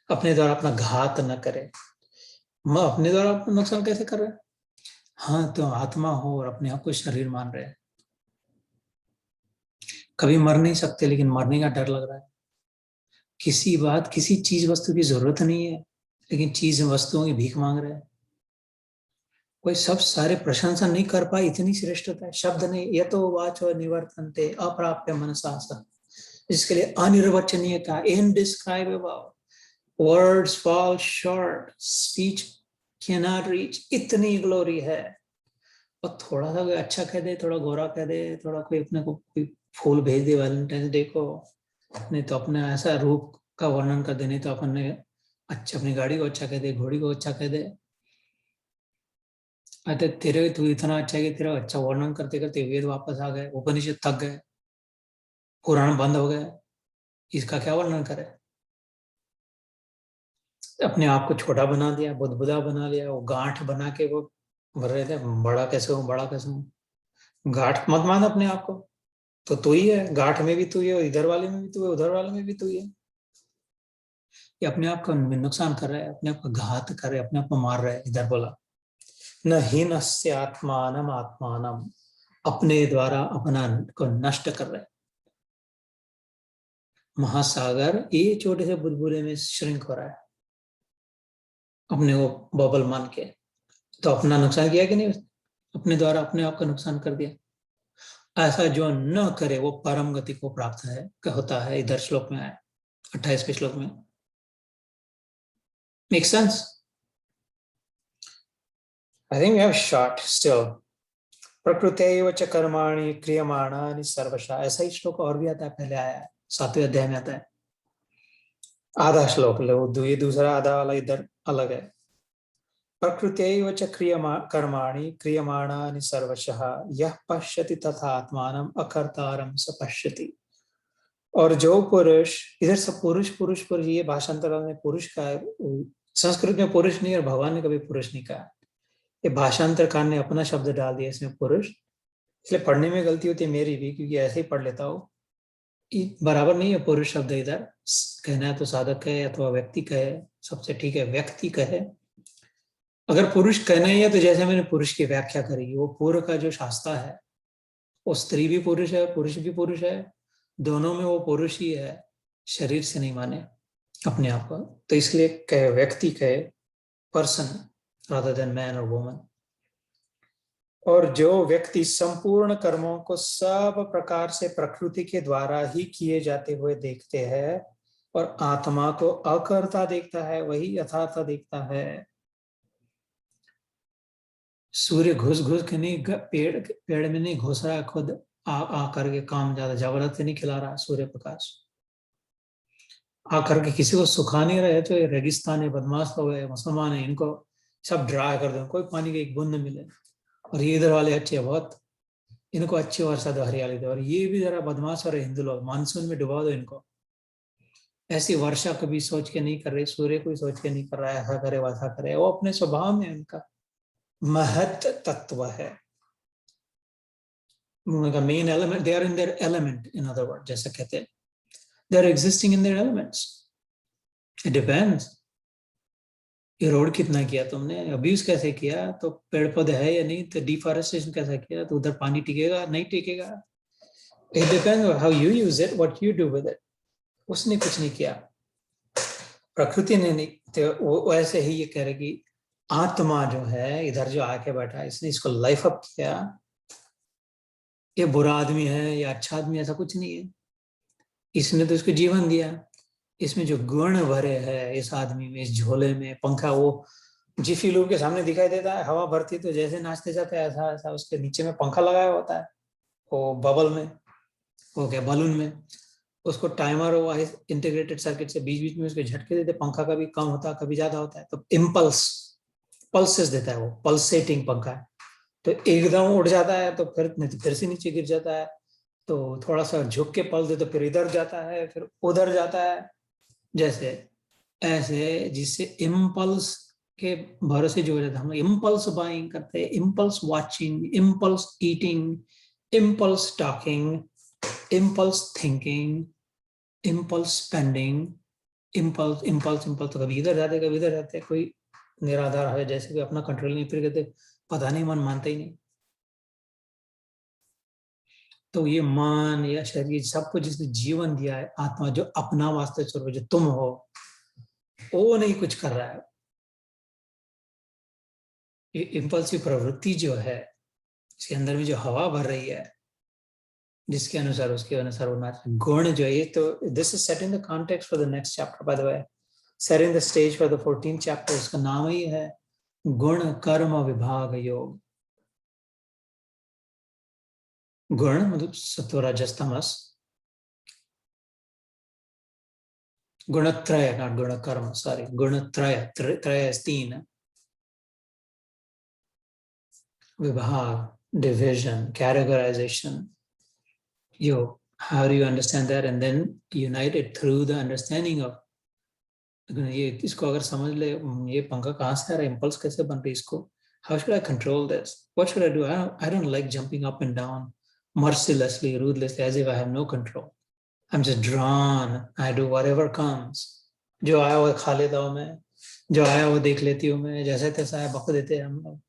अपने द्वारा अपना घात न करे। मैं अपने द्वारा अपना नुकसान कैसे कर रहे हैं? हाँ, तो आत्मा हो और अपने आप को शरीर मान रहे हैं, कभी मर नहीं सकते, लेकिन मरने का डर लग रहा है। किसी चीज वस्तु की जरूरत नहीं है, लेकिन चीज वस्तुओं की भीख मांग रहे हैं। कोई सब सारे प्रशंसा नहीं कर पाए, इतनी श्रेष्ठता है। शब्द नहीं, ये तो वाचो निवर्तन्ते अप्राप्य मनसा, जिसके लिए अनिर्वचनीयता, indescribable, words fall short, speech can not reach, इतनी ग्लोरी है। और थोड़ा सा कोई अच्छा कह दे, थोड़ा गोरा कह दे, थोड़ा कोई अपने को कोई फूल भेज दे वैलेंटाइन डे को, नहीं तो अपने ऐसा रूप का वर्णन कर दे, नहीं तो अपने अच्छा अपनी गाड़ी को अच्छा कह दे, घोड़ी को अच्छा कह दे, अरे तेरे तू इतना अच्छा है कि तेरा अच्छा वर्णन करते करते वेद वापस आ गए, उपनिषद थक गए, पुराण बंद हो गए, इसका क्या वर्णन करे? अपने आप को छोटा बना दिया, बुदबुदा बना लिया, वो गांठ बना के वो भर रहे थे, बड़ा कैसे हूँ, बड़ा कैसे हूँ। गांठ मत मान अपने आप को, तो तू ही है, गांठ में भी तू ही है, इधर वाले में भी तू है, उधर वाले में भी तू ही है। ये अपने आप का नुकसान कर रहा है, अपने आप का घात कर रहे, अपने आप को मार रहा है। इधर बोला न ही नस्य आत्मानम आत्मानम, अपने द्वारा अपना को नष्ट कर रहे। महासागर ये छोटे से बुलबुले में श्रिंक हो रहा है, अपने को बबल मान के। तो अपना नुकसान किया कि नहीं? अपने द्वारा अपने आप का नुकसान कर दिया। ऐसा जो न करे वो परम गति को प्राप्त है होता है। इधर श्लोक में आया, 28वें श्लोक में। Make sense? I think we have short still. प्रकृत्यैव च कर्माणि क्रियमाणानि सर्वशः, ऐसा ही श्लोक और भी आता है, पहले आया है 7वें अध्याय में आता है। आधा श्लोक लो, ये दूसरा आधा वाला इधर अलग है। प्रकृत्यैव च कर्माणि क्रियमाणानि सर्वशः यः पश्यति तथा आत्मानम् अकर्तारं स पश्यति। और जो पुरुष, इधर सब पुरुष पुरुष पुरुष, ये भाषांतर में पुरुष का है, संस्कृत में पुरुष नहीं और भगवान ने कभी पुरुष नहीं कहा। ये भाषांतरकार ने अपना शब्द डाल दिया इसमें पुरुष, इसलिए पढ़ने में गलती होती है मेरी भी, क्योंकि ऐसे ही पढ़ लेता हूँ। बराबर नहीं है पुरुष शब्द, इधर कहना है तो साधक कहे अथवा व्यक्ति कहे, सबसे ठीक है व्यक्ति कहे। अगर पुरुष कहना ही है तो जैसे मैंने पुरुष की व्याख्या करी, वो पूर्व का जो शास्त्र है, वो स्त्री भी पुरुष है, पुरुष भी पुरुष है, दोनों में वो पुरुष ही है, शरीर से नहीं माने अपने आप को। तो इसलिए कहे व्यक्ति, कहे पर्सन रादर देन मैन और वुमन। और जो व्यक्ति संपूर्ण कर्मों को सब प्रकार से प्रकृति के द्वारा ही किए जाते हुए देखते हैं और आत्मा को अकर्ता देखता है, वही यथार्थ देखता है। सूर्य घुस घुस के नहीं, पेड़ में नहीं घुस रहा है, खुद आ करके काम ज्यादा जबरदस्ती नहीं खिला रहा सूर्य प्रकाश। आकर के किसी को सुखा नहीं रहे, तो ये रेगिस्तान है, बदमाश लोग है, मुसलमान है, इनको सब ड्राई कर दो, कोई पानी की एक बूंद न मिले। और ये इधर वाले अच्छे बहुत, इनको अच्छी वर्षा दो, हरियाली दो। और ये भी जरा बदमाश और हिंदू लोग, मानसून में डुबा दो इनको। ऐसी वर्षा कभी सोच के नहीं कर रहे, सूर्य कोई सोच के नहीं कर रहा है ऐसा करे वैसा करे, वो अपने स्वभाव में उनका महत तत्व है, उनका main element, they are in their element, in other word, जैसे कहते हैं, they are existing in their elements. It depends, ये रोड कितना किया तुमने, अब्यूज कैसे किया, तो पेड़ पौधे है या नहीं, तो डिफॉरेस्टेशन कैसा किया, तो उधर पानी टिकेगा नहीं टिकेगा। It depends how you use it, what you do with it. उसने कुछ नहीं किया, प्रकृति ने नहीं, तो वो ऐसे ही ये कह रहे कि आत्मा जो है इधर जो आके बैठा, इसने इसको लाइफ अप किया। ये बुरा आदमी है या अच्छा आदमी, ऐसा कुछ नहीं है, इसने तो इसको जीवन दिया। इसमें जो गुण भरे हैं इस आदमी में, इस झोले में, पंखा वो जिफी लूप के सामने दिखाई देता है, हवा भरती तो जैसे नाचते जाते हैं ऐसा ऐसा उसके नीचे में पंखा लगाया होता है, वो बबल में, वो क्या बलून में, उसको टाइमर और इंटीग्रेटेड सर्किट से बीच बीच में उसके झटके देते, पंखा कभी कम होता है कभी ज्यादा होता है, तो इम्पल्स पल्सेस देता है, वो पल्सेटिंग पंखा है। तो एकदम उड़ जाता है तो फिर से नीचे गिर जाता है, तो थोड़ा सा झुक के पल्स दे तो फिर इधर जाता है फिर उधर जाता है, जैसे ऐसे, जिससे इम्पल्स के भरोसे जो हो जाता है। हम लोग इम्पल्स बाइंग करते हैं, impulse watching, impulse eating, impulse talking, impulse thinking, impulse spending, impulse impulse impulse, तो कभी इधर जाते कभी इधर जाते, कोई निराधार है जैसे कि अपना कंट्रोल नहीं, फिर कहते पता नहीं, मन मानता ही नहीं। तो ये मन या शरीर सबको जिसने जीवन दिया है, आत्मा जो अपना वास्तविक स्वरूप जो तुम हो, वो नहीं कुछ कर रहा है। ये इम्पल्सिव प्रवृत्ति जो है, इसके अंदर में जो हवा भर रही है, जिसके अनुसार उसके अनुसार वो नाच, गुण जो है ये, तो this is set in the context for the next chapter, by the way set in the stage for the 14th chapter. उसका नाम ही है गुण कर्म विभाग योग। गुण मतलब सत्व रजस तमस, गुणत्रय नॉट गुण कर्म, सॉरी, गुणत्रय, त्रय is 3, विभाग division categorization, you, how do you understand that and then unite it through the understanding of, ये इसको अगर समझ ले, ये पंखा कहाँ से आ रहा है, इम्पल्स कैसे बन रही है इसको, how should I control this, what should I do, I don't like jumping up and down mercilessly, ruthlessly, as if I have no control. I'm just drawn, I do whatever comes, जो आया वो खा लेता हूँ मैं, जो आया वो देख लेती हूँ मैं, जैसे तैसा है बक देते हैं हम लोग।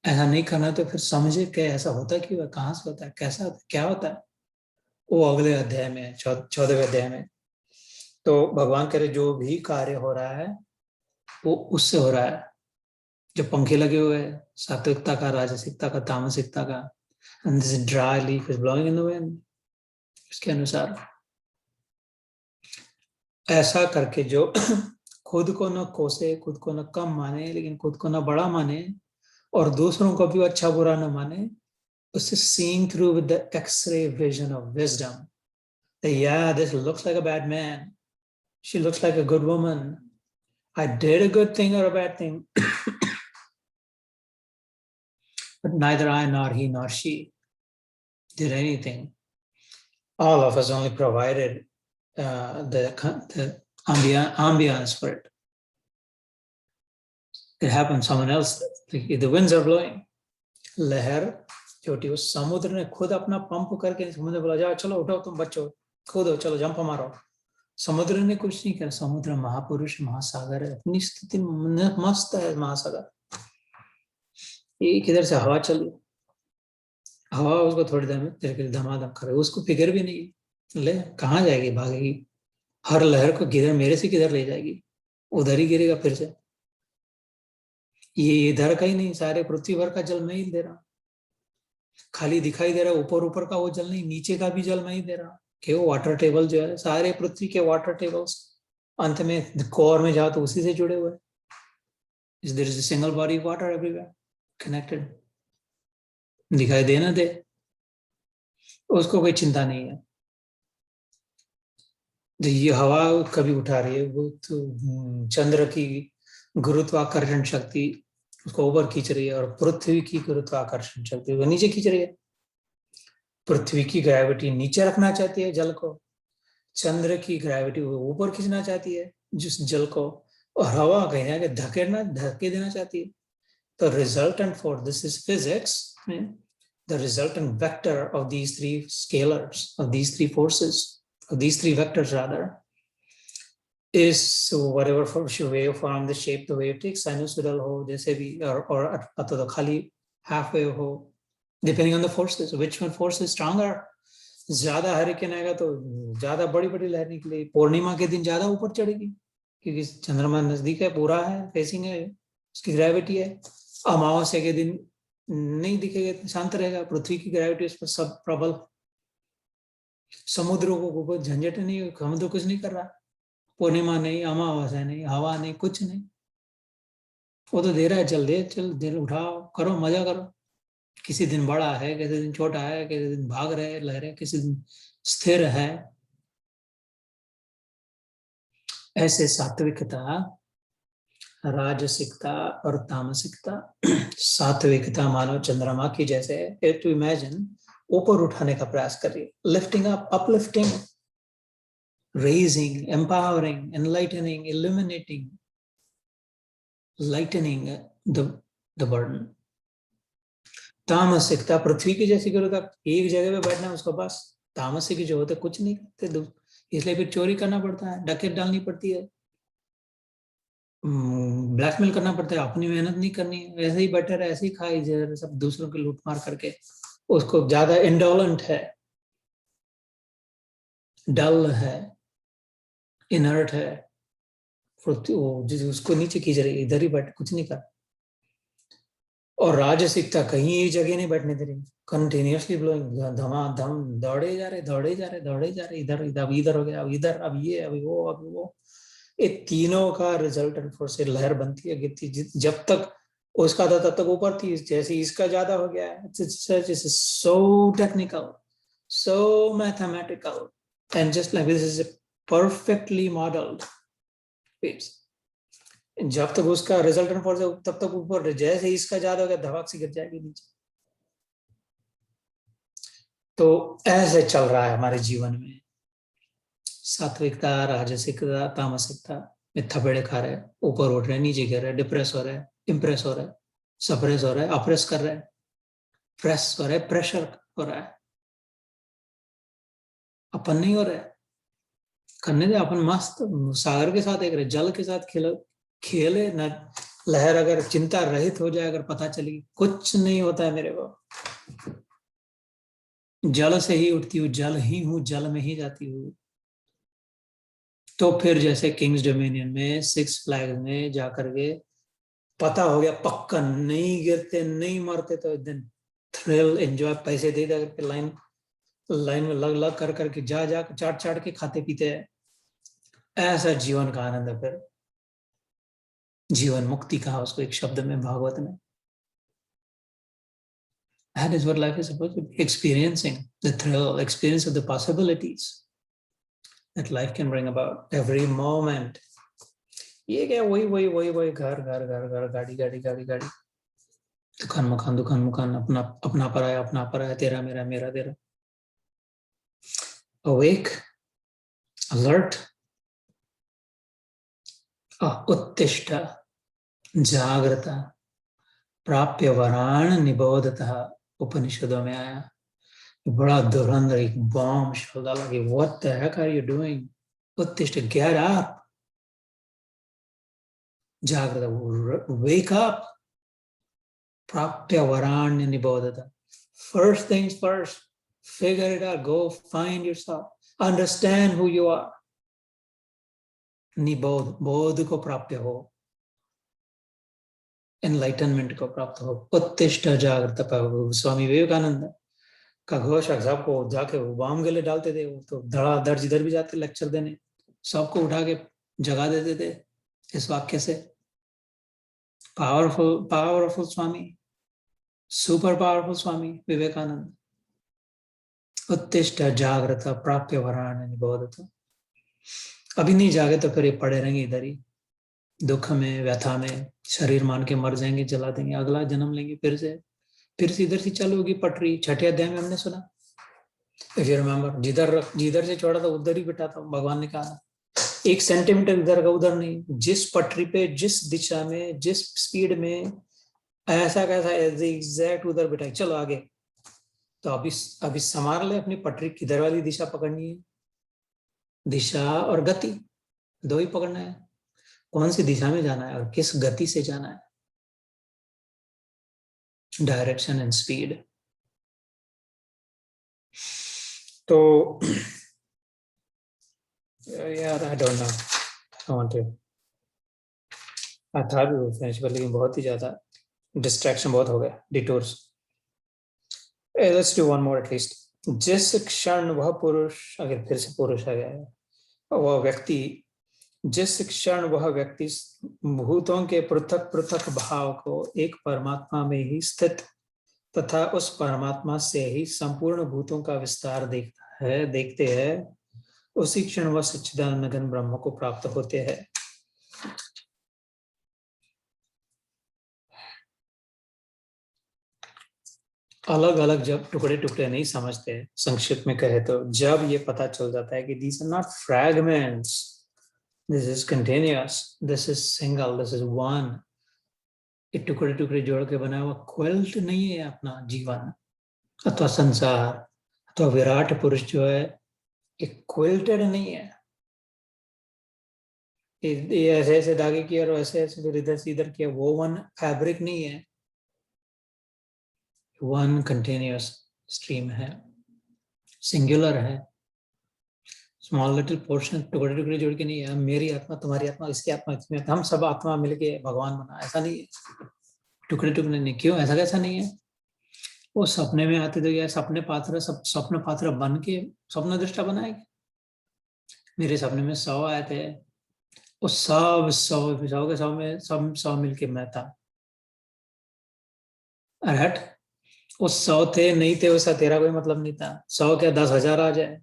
ऐसा नहीं करना, तो फिर समझे क्या ऐसा होता क्यों है, कहाँ से होता है, कैसा होता है, क्या होता है, वो अगले अध्याय में, 14वें अध्याय में। तो भगवान कह रहे जो भी कार्य हो रहा है वो उससे हो रहा है, जो पंखे लगे हुए हैं, सात्विकता का, राजसिकता का, तामसिकता का, and this dry leaf is blowing in the wind, इसके अनुसार ऐसा करके जो खुद को न कोसे, खुद को न कम माने, लेकिन खुद को न बड़ा माने, और दूसरों को भी अच्छा बुरा न माने, उससे seeing through with the X-ray vision of wisdom, that yeah, this looks like a bad man, she looks like a good woman, I did a good thing or a bad thing, but neither I nor he nor she did anything. All of us only provided the ambience for it. It happened, someone else, the winds are blowing, लहर छोटी, उस समुद्र ने खुद अपना पंप करके समुद्र बोला जाओ चलो उठो तुम बच्चों, कूदो चलो जंप मारो। समुद्र ने कुछ नहीं किया, समुद्र महापुरुष महासागर है, अपनी स्थिति मस्त है महासागर, ये किधर से हवा चल, हवा उसको थोड़ी देर में तेरे के लिए धमाधम करे, उसको फिक्र भी नहीं, ले कहाँ जाएगी, भागेगी, हर लहर को किधर मेरे से किधर ले जाएगी, उधर ही गिरेगा फिर से। ये इधर का ही नहीं, सारे पृथ्वी भर का जल मैं ही दे रहा, खाली दिखाई दे रहा ऊपर ऊपर का वो जल नहीं, नीचे का भी जल मैं ही दे रहा, कि वो वाटर टेबल जो है, सारे पृथ्वी के वाटर टेबल्स अंत में कोर में जाओ तो उसी से जुड़े हुए। There is a single body of water everywhere connected, दिखाई दे ना दे, उसको कोई चिंता नहीं है। तो ये हवा कभी उठा रही है, वो तो चंद्र की गुरुत्वाकर्षण शक्ति उसको ऊपर खींच रही है, और पृथ्वी की गुरुत्वाकर्षण शक्ति वो नीचे खींच रही है। पृथ्वी की ग्रेविटी नीचे रखना चाहती है जल को, चंद्र की ग्रेविटी वो ऊपर खींचना चाहती है जिस जल को, और हवा कहीं ना कहीं धके देना चाहती है। The resultant for this is physics. The resultant vector of these three scalars, of these three forces, of these three vectors rather, is whatever waveform, the shape the wave takes, sinusoidal ho, जैसे भी, और अथवा तो खाली half wave हो, depending on the forces. Which one force is stronger? ज्यादा हरिकेन आएगा तो ज्यादा बड़ी बड़ी लहर निकलेगी, पूर्णिमा के दिन ज्यादा ऊपर चढ़ेगी क्योंकि चंद्रमा नजदीक है, पूरा है, फेसिंग है, उसकी ग्रेविटी है। अमावस्या के दिन नहीं दिखेगा, शांत रहेगा, पृथ्वी की ग्रेविटी उस पर सब प्रबल। समुद्रों को झंझट नहीं, समुद्र कुछ नहीं कर रहा, पूर्णिमा नहीं, अमावस्या नहीं, हवा नहीं, कुछ नहीं, वो तो दे रहा है, चल दे, चल दिल उठाओ, करो, मजा करो। किसी दिन बड़ा है, किसी दिन छोटा है, किसी दिन भाग रहे लहरे, किसी दिन स्थिर है। ऐसे सात्विकता, राजसिकता और तामसिकता। सात्विकता मानव चंद्रमा की जैसे है, टू इमेजिन ऊपर उठाने का प्रयास करिए, lifting up, uplifting, raising, empowering, enlightening, illuminating, lightening the burden. तामसिकता पृथ्वी की जैसी करो, एक जगह पे बैठना उसको बस। तामसिक जो होते कुछ नहीं करते, इसलिए फिर चोरी करना पड़ता है, डकैत डालनी पड़ती है, ब्लैकमेल करना पड़ता है, अपनी मेहनत नहीं करनी है, ऐसे ही बैठे रहे, ऐसे ही खाई जहर, सब दूसरों की लूट मार करके। उसको ज्यादा इंडोलेंट है, डल है, इनर्ट है, उसको नीचे खींच रही, इधर ही बैठ, कुछ नहीं कर। और राजसिकता कहीं एक जगह नहीं बैठने दे रही, कंटिन्यूअसली ब्लोइंग, धमाधम दौड़े जा रहे, दौड़े जा रहे, दौड़े जा रहे, इधर इधर, इधर हो गया, अब इधर, अब ये, अभी वो, अभी वो। ये तीनों का रिजल्टेंट फोर्स से लहर बनती है, गिरती, जब तक उसका था तब तक ऊपर थी, जैसे इसका ज्यादा हो गया है, so technical, so mathematical, and just like this is perfectly modelled waves. जब तक उसका रिजल्टेंट फोर्स है तब तक ऊपर, जैसे इसका ज्यादा हो गया धमाक से गिर जाएगी नीचे। तो ऐसे चल रहा है हमारे जीवन में, सात्विकता, राजसिकता, तामसिकता में थपेड़े खा रहे, ऊपर उठ रहे, नीचे गिर रहे, डिप्रेस हो रहे, इम्प्रेस हो रहे, सप्रेस हो रहे, अप्रेस कर रहे, प्रेस हो रहे, प्रेशर हो रहा है। अपन नहीं हो रहे, करने दे, अपन मस्त सागर के साथ एक रहे, जल के साथ खेले न। लहर अगर चिंता रहित हो जाए, अगर पता चली कुछ नहीं होता है मेरे को, जल से ही उठती हूँ, जल ही हूँ, जल में ही जाती हूँ। तो फिर जैसे किंग्स डोमिनियन में, सिक्स फ्लैग्स में जाकर के पता हो गया पक्का नहीं गिरते, नहीं मरते, तो एक दिन थ्रिल एंजॉय, पैसे दे दे करके लाइन लाइन में लग लग कर करके जा जा चाट चाट के खाते पीते हैं। ऐसा जीवन का आनंद है फिर, जीवन मुक्ति कहा उसको एक शब्द में भागवत में। That is what life is supposed to be, experiencing the thrill, experience of the possibilities that life can bring about every moment. ये क्या, वही वही वही वही, घर घर घर घर, गाड़ी गाड़ी गाड़ी गाड़ी, दुकान मकान, दुकान मकान, अपना अपना पराया, अपना पराया, तेरा मेरा, मेरा तेरा। Awake, alert, उत्तिष्ठ, जागृत, प्राप्य वराण निबोधतः, उपनिषदों में आया। बड़ा धुरंधर एक बॉम्ब शब्द डाला कि what the heck are you doing? उत्तिष्ठ, get up, जागृत, wake up, प्राप्य वराण्य निबोधता. First things first, figure it out, go find yourself, understand who you are. निबोध, बोध को प्राप्य हो, एनलाइटनमेंट को प्राप्त हो. उत्तिष्ठ जागृत. स्वामी विवेकानंद का घोष सबको जाके वाम गले डालते थे. वो तो धड़ाधड़ जिधर भी जाते लेक्चर देने, सबको उठा के जगा देते थे इस वाक्य से. पावरफुल स्वामी, सुपर पावरफुल स्वामी विवेकानंद. उत्तिष्ठ जागृत प्राप्य वराण्य निबोधत. अभी नहीं जागे तो फिर ये पड़े रहेंगे इधर ही, दुख में, व्यथा में, शरीर मान के मर जाएंगे, जला देंगे, अगला जन्म लेंगे फिर से इधर से चालू होगी पटरी. छठे अध्याय में हमने सुना, इफ यू रिमेंबर, जिधर से छोड़ा था उधर ही बिठा था. भगवान ने कहा 1 सेंटीमीटर इधर का उधर नहीं, जिस पटरी पे, जिस दिशा में, जिस स्पीड में, ऐसा कैसा एग्जैक्ट उधर बिठा. चलो आगे. तो अभी संभाल ले अपनी पटरी, किधर वाली दिशा पकड़नी है. दिशा और गति दो ही पकड़ना है. कौन सी दिशा में जाना है और किस गति से जाना है. Direction and speed. तो यार I don't know, I want to, I thought we would finish, लेकिन बहुत ही ज्यादा डिस्ट्रैक्शन बहुत हो गया, detours. Let's do one more at least. जिस क्षण वह पुरुष, अगर फिर से पुरुष आ गया है, वह व्यक्ति, जिस क्षण वह व्यक्ति भूतों के पृथक पृथक भाव को एक परमात्मा में ही स्थित तथा उस परमात्मा से ही संपूर्ण भूतों का विस्तार देखते हैं, उसी क्षण वह सच्चिदानंद घन ब्रह्म को प्राप्त होते हैं. अलग अलग जब टुकड़े टुकड़े नहीं समझते, संक्षिप्त में कहे तो, जब ये पता चल जाता है कि these are not fragments, this is continuous, this is single, this is one. ये टुकड़े टुकड़े जोड़ के बना हुआ क्विल्ट नहीं है अपना जीवन अथवा संसार अथवा विराट पुरुष जो है, ये क्विल्टेड नहीं है. ये ऐसे ऐसे धागे किया और ऐसे ऐसे फिर इधर से इधर किया, वो वन फैब्रिक नहीं है. वन कंटिन्यूअस स्ट्रीम है, सिंगुलर है. स्मॉल लिटिल पोर्शन, टुकड़े टुकड़े जोड़ के नहीं है. मेरी आत्मा, तुम्हारी आत्मा, इसकी आत्मा, इसमें, हम सब आत्मा मिलके भगवान बना, ऐसा नहीं है. टुकड़े टुकड़े नहीं. क्यों ऐसा कैसा नहीं है? वो सपने में आते तो क्या सपने पात्र, सब स्वप्न पात्र बन के स्वप्न दृष्टा बनाएगा. मेरे सपने में 100 आए थे, वो सब 100 में सब 100 मिलके मैं था. हट, वो 100 थे नहीं थे वैसा तेरा कोई मतलब नहीं था. 100 क्या 10,000 आ जाए,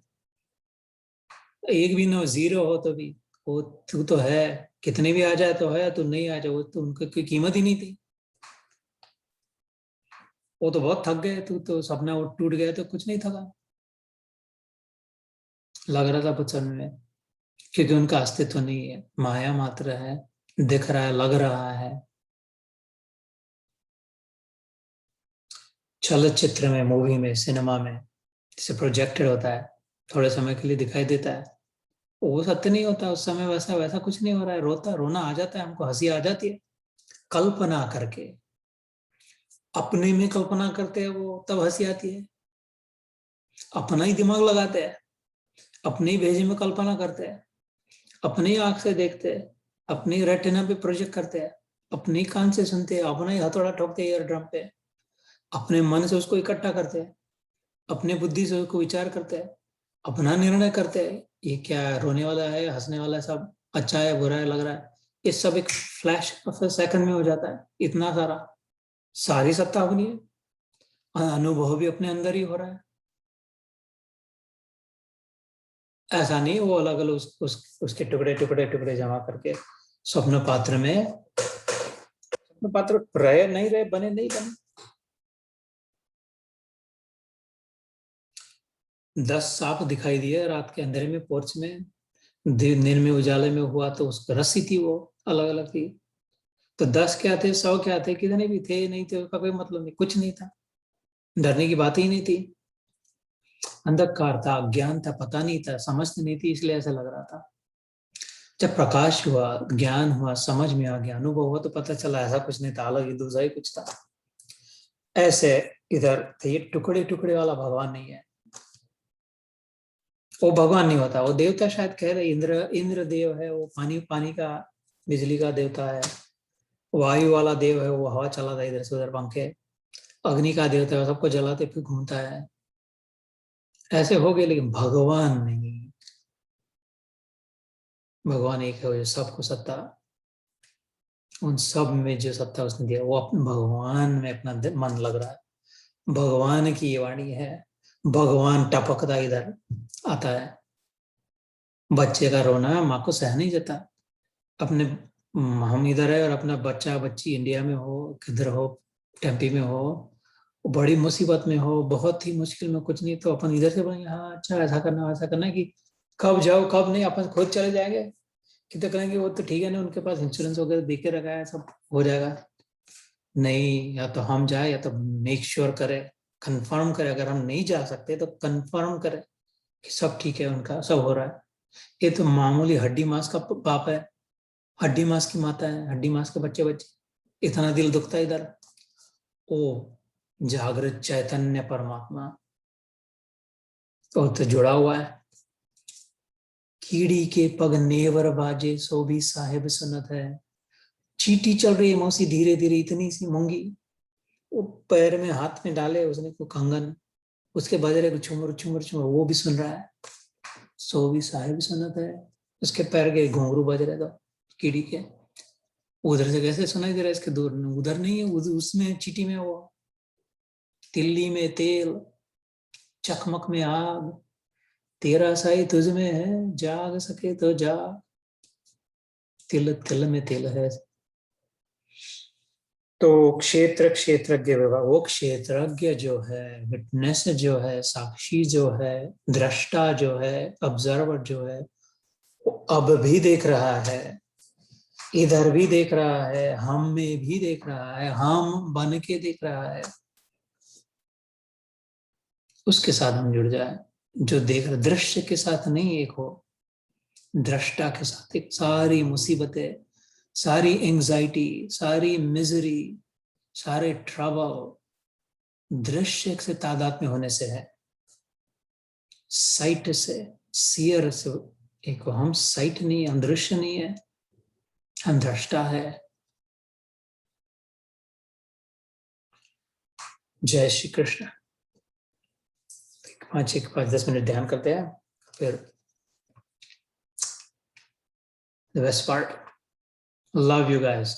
एक भी ना, 0 हो तो भी वो तू तो है. कितने भी आ जाए तो है, तू नहीं आ जाए वो तो उनकी कोई कीमत ही नहीं थी. वो तो बहुत थक गए, तू तो सपना वो टूट गया तो कुछ नहीं थका. लग रहा था पुच्छन में, क्योंकि उनका अस्तित्व नहीं है, माया मात्र है, दिख रहा है, लग रहा है. चलचित्र में, मूवी में, सिनेमा में जैसे प्रोजेक्टेड होता है, थोड़े समय के लिए दिखाई देता है, वो सत्य नहीं होता. उस समय वैसा कुछ नहीं हो रहा है. रोना आ जाता है हमको, हंसी आ जाती है. कल्पना करके, अपने में कल्पना करते हैं वो, तब हंसी आती है. अपना ही दिमाग लगाते हैं, अपने ही भेजे में कल्पना करते हैं, अपने ही आंख से देखते हैं, अपने ही रेटिना पे प्रोजेक्ट करते हैं, अपने ही कान से सुनते हैं, अपना ही हथौड़ा ठोकते हैं ईयर ड्रम पे, अपने मन से उसको इकट्ठा करते हैं, अपने बुद्धि से उसको विचार करते हैं, अपना निर्णय करते हैं. ये क्या है, रोने वाला है, हंसने वाला है, सब अच्छा है, बुरा है, लग रहा है. ये सब एक फ्लैश ऑफ सेकंड में हो जाता है. इतना सारी सत्ता अपनी है, अनुभव भी अपने अंदर ही हो रहा है. ऐसा नहीं वो अलग अलग उसके टुकड़े टुकड़े टुकड़े जमा करके स्वप्न पात्र में, स्वप्न पात्र रहे नहीं रहे, बने नहीं बने. 10 सांप दिखाई दिए रात के अंधेरे में, पोर्च में, दिन में उजाले में हुआ तो उसकी रस्सी थी, वो अलग अलग थी. तो 10 क्या थे, 100 क्या थे, कितने भी थे नहीं थे, उसका कोई मतलब नहीं, कुछ नहीं था. डरने की बात ही नहीं थी. अंधकार था, अज्ञान था, पता नहीं था, समझ नहीं थी, इसलिए ऐसा लग रहा था. जब प्रकाश हुआ, ज्ञान हुआ, समझ में आ गया, अनुभव हुआ, तो पता चला ऐसा कुछ नहीं था, अलग ही दूसरा ही कुछ था. ऐसे इधर तो ये टुकड़े टुकड़े वाला भगवान नहीं है, वो भगवान नहीं होता, वो देवता शायद कह रहे इंद्र, इंद्र देव है वो, पानी पानी का बिजली का देवता है। वायु वाला देव है, वो हवा चलाता है इधर से उधर पंखे। अग्नि का देवता है, सबको जलाते फिर घूमता है। ऐसे हो गए, लेकिन भगवान नहीं। भगवान एक है, वो जो सबको सत्ता, उन सब में जो सत्ता उसने दिया, वो अपने भगवान में अपना मन लग रहा है। भगवान की ये वाणी है। भगवान टपकता इधर आता है। बच्चे का रोना माँ को सह नहीं जाता। अपने हम इधर है और अपना बच्चा बच्ची इंडिया में हो, किधर हो, टेम्पी में हो, बड़ी मुसीबत में हो, बहुत ही मुश्किल में, कुछ नहीं तो अपन इधर से बोलेंगे हाँ अच्छा ऐसा करना कि कब जाओ कब नहीं, अपन खुद चले जाएंगे कि तो कहेंगे वो तो ठीक है ना, उनके पास इंश्योरेंस वगैरह देके रखा है, सब हो जाएगा। नहीं, या तो हम जाए या तो मेक श्योर करें, कंफर्म करें, अगर हम नहीं जा सकते तो कंफर्म करें कि सब ठीक है, उनका सब हो रहा है। ये तो मामूली हड्डी मांस का पाप है, हड्डी मांस की माता है, हड्डी मांस के बच्चे बच्चे, इतना दिल दुखता है इधर। ओ जागृत चैतन्य परमात्मा तो जुड़ा हुआ है। कीड़ी के पग नेवर बाजे सो भी साहिब सुनत है। चींटी चल रही है मौसी धीरे धीरे, इतनी सी मूंगी, वो पैर में हाथ में डाले उसने को कंगन, उसके बज रहे छुमर छुमर छुमर, वो भी सुन रहा है। सो भी साहिब सुनत है। उसके पैर के घुंघरू बज रहे तो कीड़ी के, उधर से कैसे सुनाई दे रहा है, इसके दूर उधर नहीं है, उसमें चीटी में वो, तिल्ली में तेल, चकमक में आग, तेरा साई तुझ में है, जाग सके तो जाग, तिल तिल में तिल है। तो क्षेत्र क्षेत्रज्ञ विभाग, वो क्षेत्रज्ञ जो है, विटनेस जो है, साक्षी जो है, दृष्टा जो है, ऑब्जर्वर जो है, वो अब भी देख रहा है, इधर भी देख रहा है, हम में भी देख रहा है, हम बन के देख रहा है। उसके साथ हम जुड़ जाए, जो देख रहे दृश्य के साथ नहीं एक हो, दृष्टा के साथ एक। सारी मुसीबतें, सारी एंजाइटी, सारी मिजरी, सारे ट्रबल दृश्य से तादाद में होने से है, साइट से, सियर से एक। हम साइट नहीं, हम दृश्य नहीं है, हम दृष्टा है। जय श्री कृष्ण। 5-10 मिनट ध्यान करते हैं, फिर the best part. Love you guys.